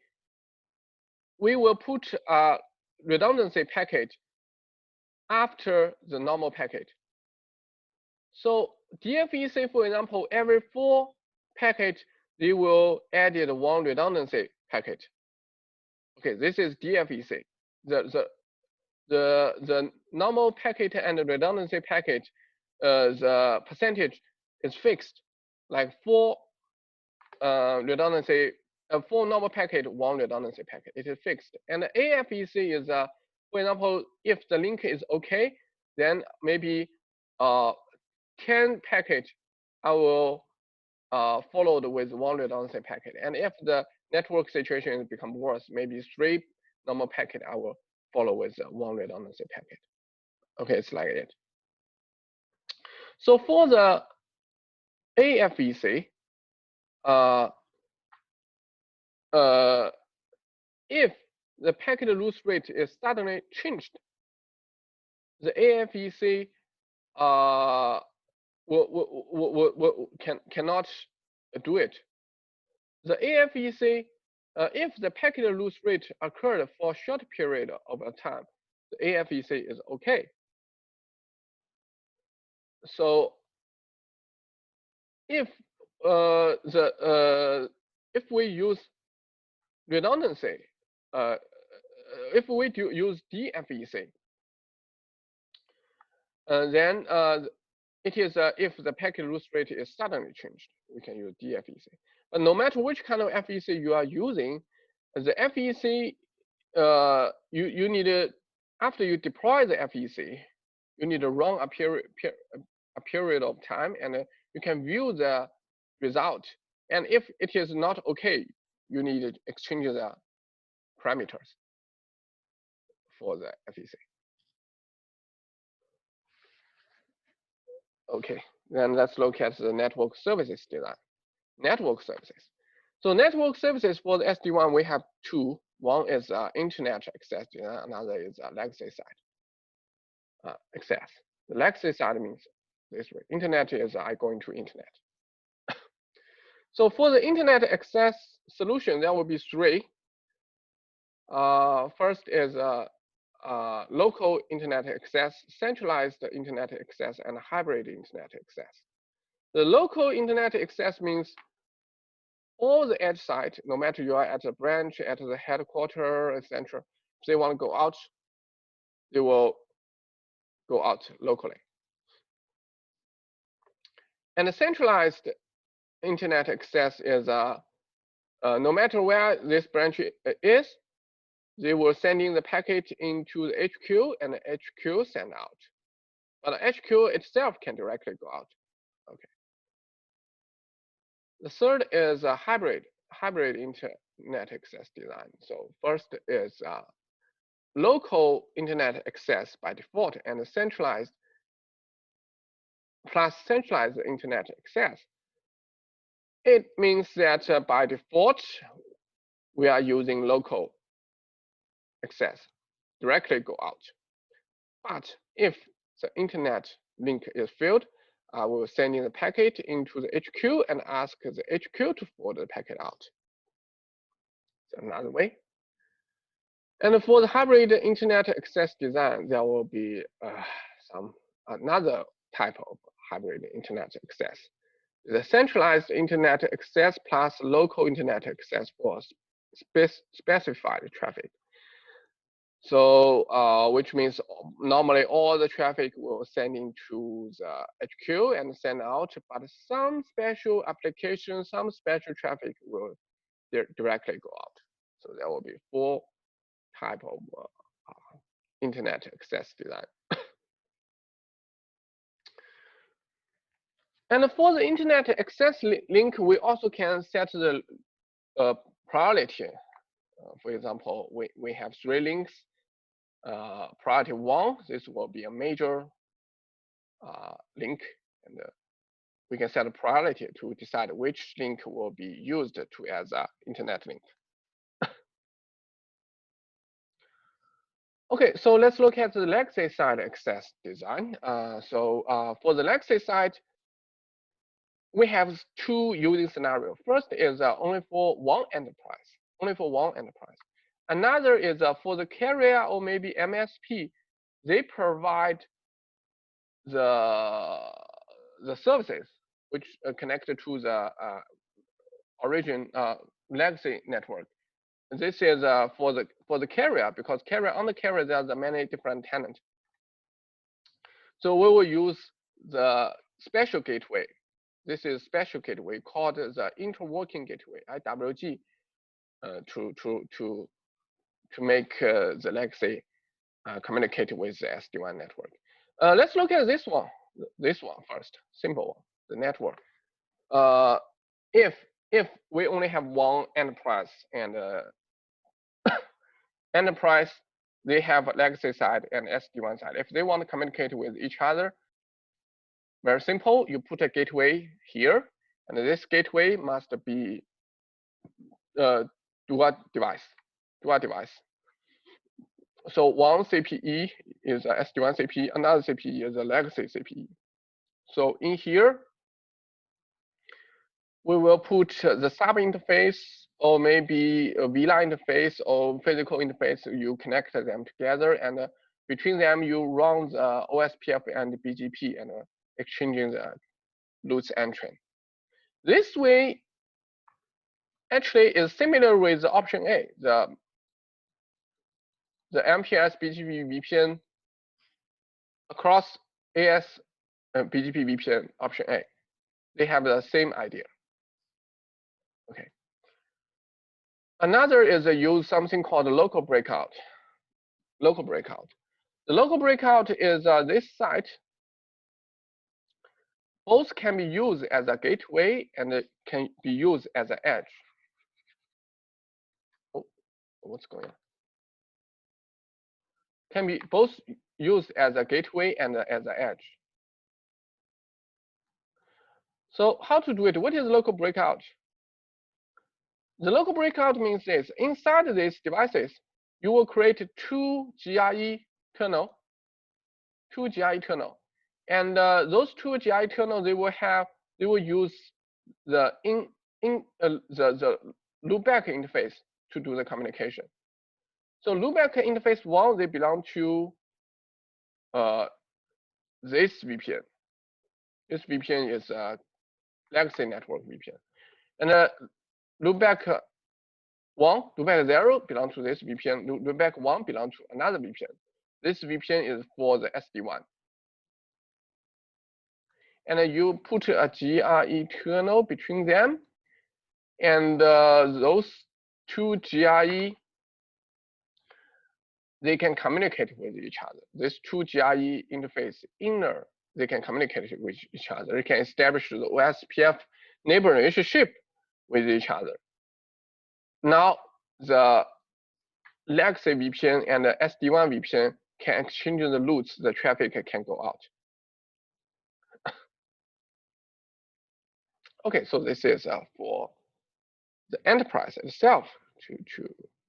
we will put a redundancy packet after the normal packet. So DFEC, for example, every 4 packets they will add one redundancy packet. Okay, this is DFEC. The normal packet and the redundancy packet, the percentage is fixed, like 4 redundancy, 4 normal packet, 1 redundancy packet. It is fixed. And the AFEC is, for example, if the link is okay, then maybe 10 packet I will followed with 1 redundancy packet. And if the network situation become worse, maybe 3 normal packet I will follow with 1 redundancy packet. Okay, it's like it. So for the AFEC, if the packet loss rate is suddenly changed, the AFEC cannot do it. The AFEC, if the packet loss rate occurred for a short period of time, the AFEC is okay. So if if we use redundancy, if we do use DFEC, then it is if the packet loss rate is suddenly changed, we can use DFEC. But no matter which kind of FEC you are using, the FEC you need to, after you deploy the FEC, you need to run a period of time, and you can view the result. And if it is not okay, you need to exchange the parameters for the FEC. Okay, then let's look at the network services design. Network services. So network services for the SD-WAN, we have 2. One is internet access design, another is legacy side access. The legacy side means this way. Internet is I going to internet. So for the internet access solution, there will be 3. First is local internet access, centralized internet access, and hybrid internet access. The local internet access means all the edge site, no matter you are at a branch, at the headquarters, etc. If they want to go out, they will go out locally. And the centralized internet access is no matter where this branch is, they will send in the packet into the HQ, and the HQ send out. But the HQ itself can directly go out. Okay. The third is a hybrid internet access design. So first is local internet access by default, and centralized plus centralized internet access. It means that by default, we are using local access, directly go out. But if the internet link is failed, I will send in the packet into the HQ and ask the HQ to forward the packet out. That's another way. And for the hybrid internet access design, there will be another type of hybrid internet access. The centralized internet access plus local internet access for specified traffic. So which means normally all the traffic will send into the HQ and send out, but some special applications, some special traffic will directly go out. So there will be 4 type of internet access design. And for the internet access link, we also can set the priority. For example, we have 3 links. Priority 1, this will be a major link, and we can set a priority to decide which link will be used to as an internet link. Okay, so let's look at the legacy side access design. For the legacy side, we have 2 using scenarios. First is only for one enterprise. Another is for the carrier or maybe MSP. They provide the services which are connected to the origin legacy network. This is for the carrier, because on the carrier there are many different tenants. So we will use the special gateway. This is special gateway called the interworking gateway (IWG) to make the legacy communicate with the SD-WAN network. Let's look at this one first, simple one, the network. If we only have one enterprise and enterprise, they have a legacy side and SD-WAN side. If they want to communicate with each other, very simple. You put a gateway here, and this gateway must be dual device. So one CPE is a SD-WAN CPE, another CPE is a legacy CPE. So in here, we will put the sub interface or maybe a VLAN interface or physical interface. You connect them together, and between them you run the OSPF and BGP and exchanging the routes entry. This way actually is similar with the option A, the MPLS BGP VPN across AS and BGP VPN option A. They have the same idea. Okay. Another is use something called local breakout. The local breakout is this site. Both can be used as a gateway and can be used as an edge. Oh, what's going on? Can be both used as a gateway and as an edge. So how to do it? What is local breakout? The local breakout means this: inside these devices, you will create 2 GRE tunnel, and those 2 GRE tunnel they will use the the loopback interface to do the communication. So loopback interface 1, they belong to this VPN. This VPN is a legacy network VPN, and loopback 1, loopback 0 belong to this VPN, loopback 1 belong to another VPN. This VPN is for the SD-WAN. And you put a GRE tunnel between them, and those two GRE, they can communicate with each other. These two GRE interface inner, they can communicate with each other. They can establish the OSPF neighbor relationship with each other. Now the legacy VPN and the SD-WAN VPN can exchange the routes, the traffic can go out. Okay, so this is for the enterprise itself to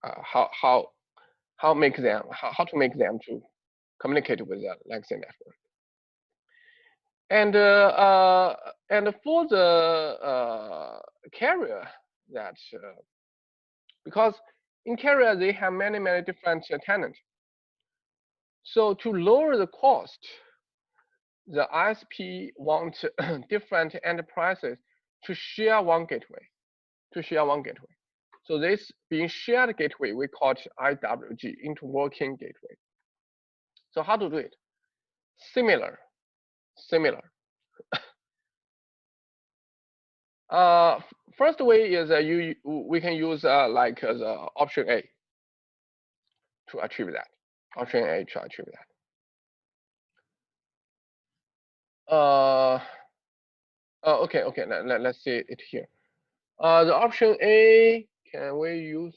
how to make them to communicate with the legacy network. And for the carrier, that because in carrier they have many different tenants. So to lower the cost, the ISP wants different enterprises to share one gateway. So this being shared gateway, we call it IWG, interworking gateway. So how to do it? Similar. First way is we can use like the option A to achieve that. Okay. Let's see it here. The option A, can we use?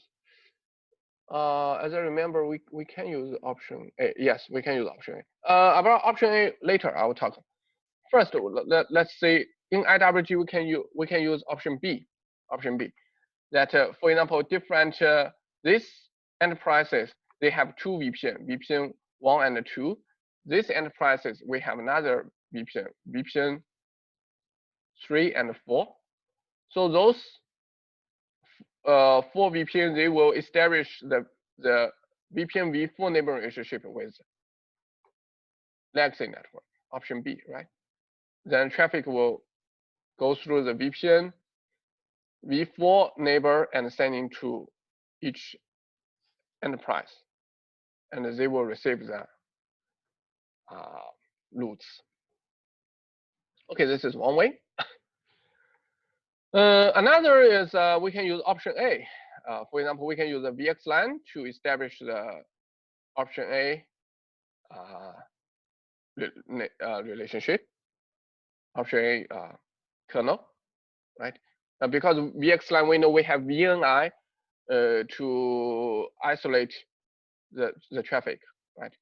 As I remember, we can use option A. Yes, we can use option A. About option A later, I will talk. First, let's say in IWG we can use option B. That for example, different these enterprises, they have two VPN 1 and 2. These enterprises, we have another VPN 3 and 4. So those 4 VPN, they will establish the VPN v4 neighboring relationship with legacy network, option B, right? Then traffic will go through the VPN v4 neighbor and sending to each enterprise, and they will receive the routes. Okay, this is one way. Another is we can use option A. For example, we can use the VXLAN to establish the option A relationship, option A kernel, right? Because VXLAN, we know we have VNI to isolate the traffic, right?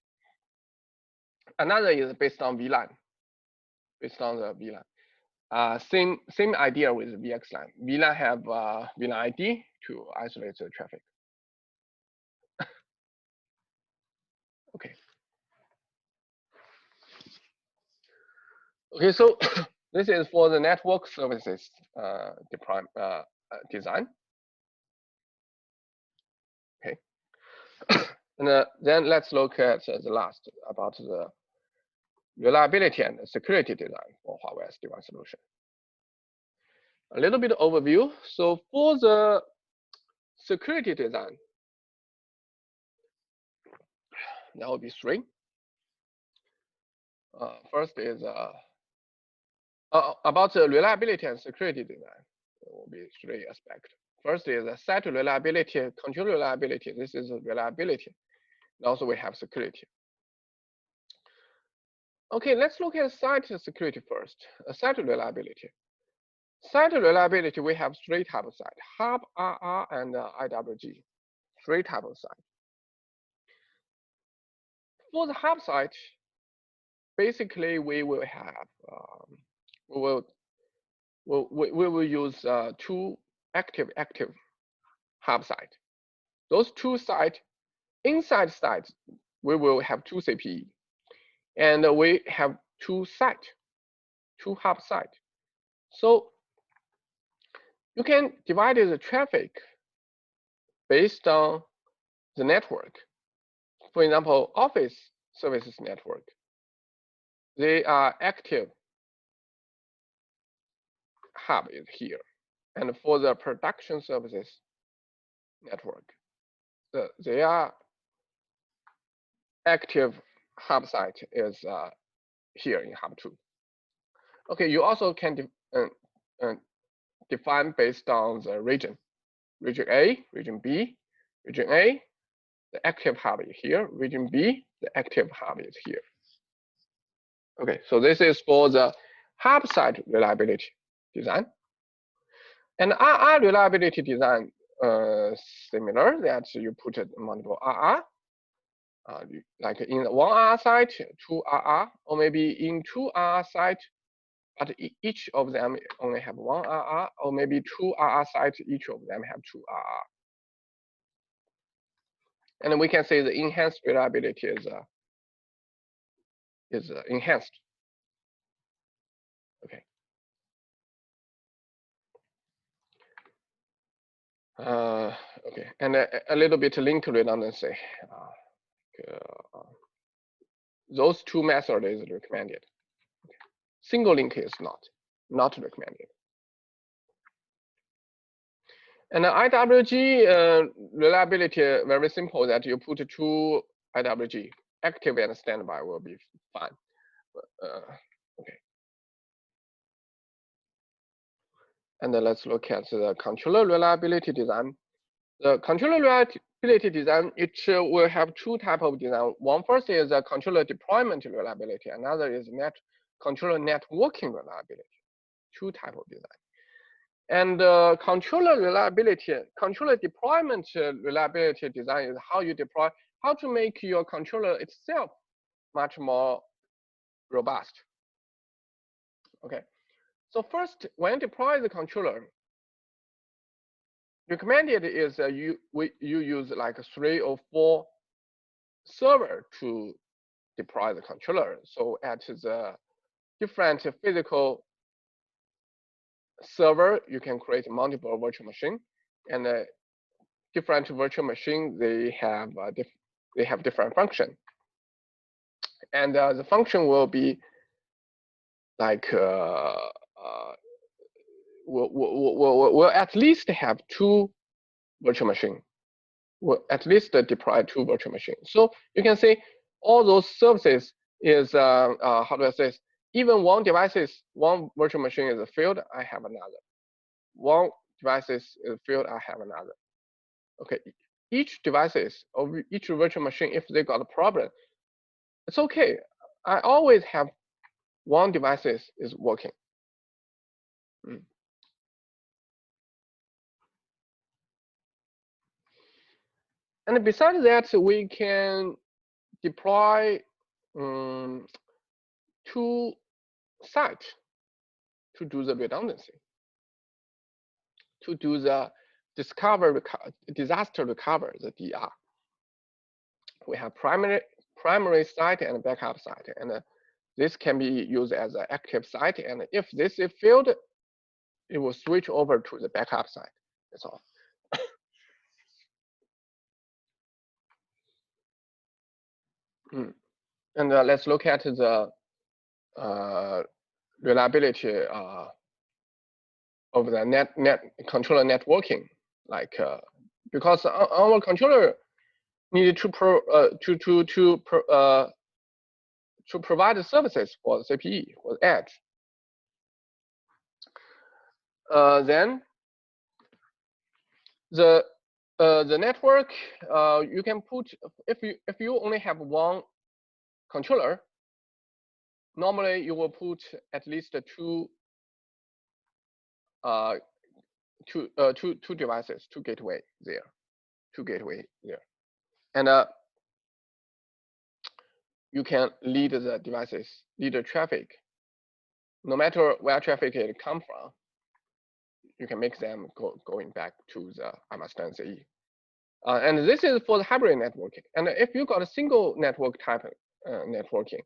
Another is based on VLAN, same idea with VXLAN. VLAN have VLAN ID to isolate the traffic. Okay, so this is for the network services design. Okay, and then let's look at the last about the reliability and security design for Huawei SD-WAN solution. A little bit overview. So for the security design, there will be 3. First is about the reliability and security design. There will be 3 aspects. First is site reliability, control reliability. This is reliability. And also we have security. Okay, let's look at site security first. Site reliability. Site reliability, we have 3 types of site: hub, RR, and IWG. 3 types of site. For the hub site, basically we will have we will use 2 active hub site. Those 2 sites, inside sites, we will have 2 CPE, and we have 2 hub site. So you can divide the traffic based on the network. For example, office services network, they are active hub is here. And for the production services network, their active hub site is here in hub 2. Okay, you also can define based on the region. Region A, region B, region A, the active hub is here. Region B, the active hub is here. Okay, so this is for the hub site reliability design. And RR reliability design, similar, that you put multiple RR, like in one RR site, two RR, or maybe in two RR site, but each of them only have one RR, or maybe two RR sites, each of them have two RR. And we can say the enhanced reliability is enhanced. Okay. Okay, and a little bit link redundancy. Those two methods is recommended. Okay. Single link is not recommended. And IWG reliability, very simple, that you put two IWG, active and standby will be fine. Okay. And then let's look at the controller reliability design. The controller reliability design, it will have two types of design. One first is the controller deployment reliability. Another is controller networking reliability. Two types of design. And controller deployment reliability design is how you deploy, how to make your controller itself much more robust. Okay. So first, when you deploy the controller, recommended is you use like 3 or 4 server to deploy the controller. So at the different physical server, you can create multiple virtual machine, and different virtual machine they have different function, and the function will be like will at least have 2 virtual machine. Will at least deploy 2 virtual machines. So you can say all those services is how do I say this? Even one virtual machine is failed, I have another. One device is failed, I have another. Okay, each devices or each virtual machine, if they got a problem, it's okay. I always have one device is working. And besides that, we can deploy 2 sites to do the redundancy, to do the disaster recovery, the DR. We have primary site and backup site, and this can be used as an active site. And if this is failed, it will switch over to the backup site. That's all. And let's look at the reliability of the controller networking, like because our controller needed to provide the services for the CPE, for the edge. Then the network, you can put, if you only have one controller, normally you will put at least two devices, two gateway there, and you can lead the devices, lead the traffic. No matter where traffic it come from, you can make them going back to the MSTNCE. And this is for the hybrid networking. And if you got a single network type networking,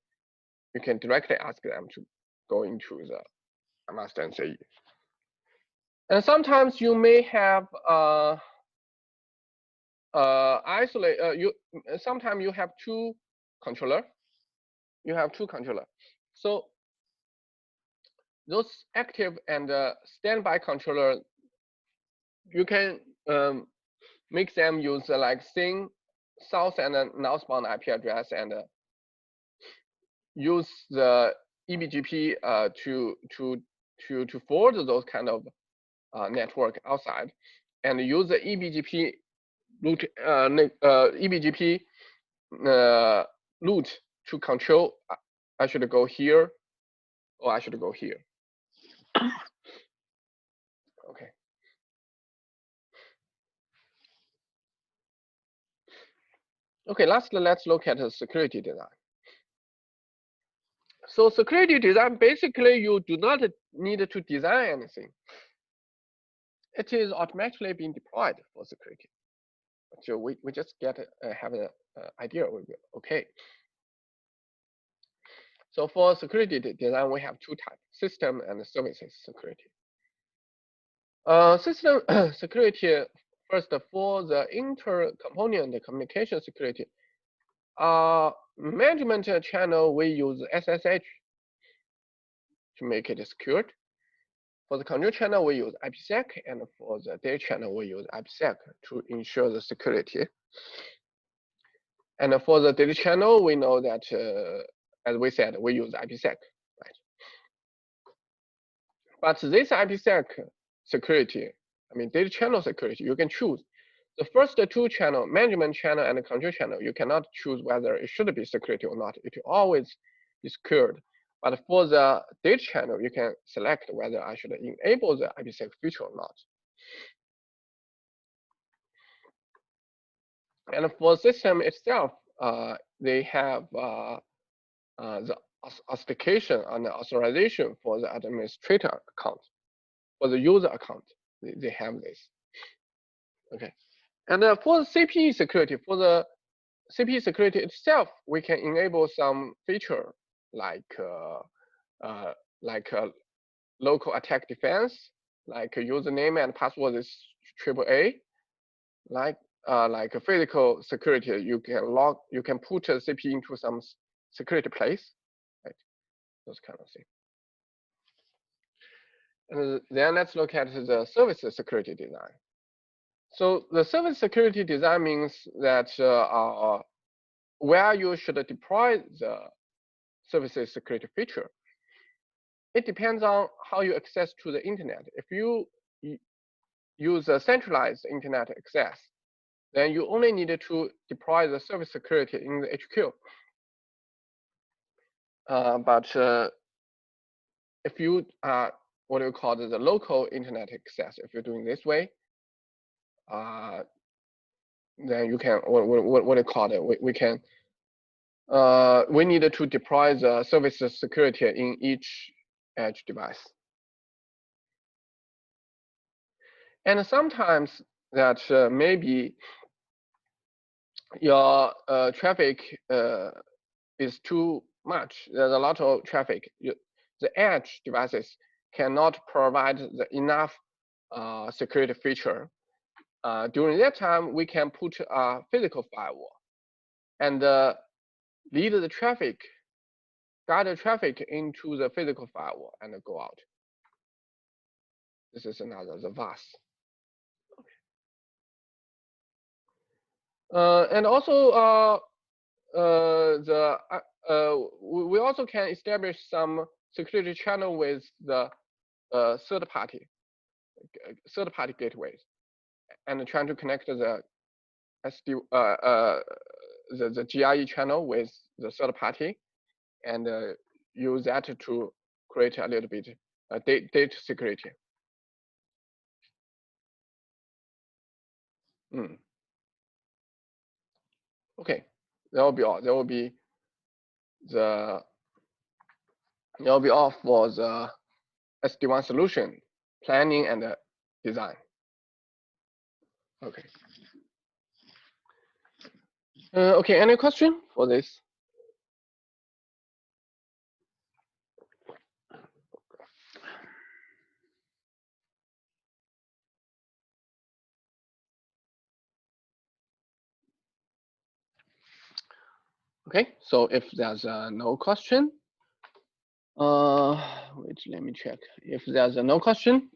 you can directly ask them to go into the MSTNCE. And sometimes you may have sometimes you have two controller. So those active and standby controller, you can make them use like same south and northbound IP address and use the eBGP to forward those kind of network outside, and use the eBGP route eBGP route to control. I should go here, or I should go here. Okay. Okay, lastly, let's look at the security design. So security design, basically, you do not need to design anything. It is automatically being deployed for security. So we just have an idea. Okay. So for security design, we have two types: system and services security. System security, first for the inter-component communication security. Management channel, we use SSH to make it secured. For the control channel, we use IPsec, and for the data channel, we use IPsec to ensure the security. And for the data channel, we know that, as we said, we use IPsec, right? But this IPsec security, I mean data channel security, you can choose. The first two channel, management channel and the control channel, you cannot choose whether it should be security or not. It will always be secured. But for the data channel, you can select whether I should enable the IPsec feature or not. And for system itself, they have the authentication and the authorization for the administrator account. For the user account, they have this. Okay. And for the CPE security, itself, we can enable some feature like local attack defense, like username and password is AAA, like a physical security. You can put a CPE into some security place, right? Those kind of things. And then let's look at the service security design. So the service security design means that where you should deploy the services security feature. It depends on how you access to the internet. If you use a centralized internet access, then you only need to deploy the service security in the HQ. But if you what do you call it, the local internet access, if you're doing this way, then you can what do you call it? We need to deploy the service security in each edge device. And sometimes that maybe your traffic is too much. There's a lot of traffic. The edge devices cannot provide the enough security feature. During that time, we can put a physical firewall and lead the traffic, guide the traffic into the physical firewall and go out. This is another, the VAS. And also we also can establish some security channel with the third party gateways, and trying to connect the the GRE channel with the third party, and use that to create a little bit data security. Okay, that will be all. That will be all for the SD-WAN solution planning and design. Okay. Okay, any question for this? Okay, so if there's no question, wait, let me check. If there's no question,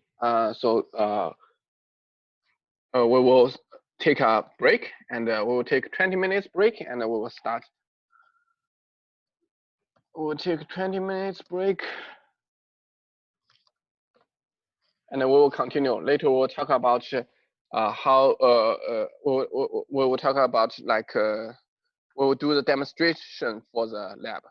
we will take a break, and we will take 20 minutes break, and we will start. We'll take 20 minutes break, and we will continue. Later we'll talk about how we will talk about like we will do the demonstration for the lab.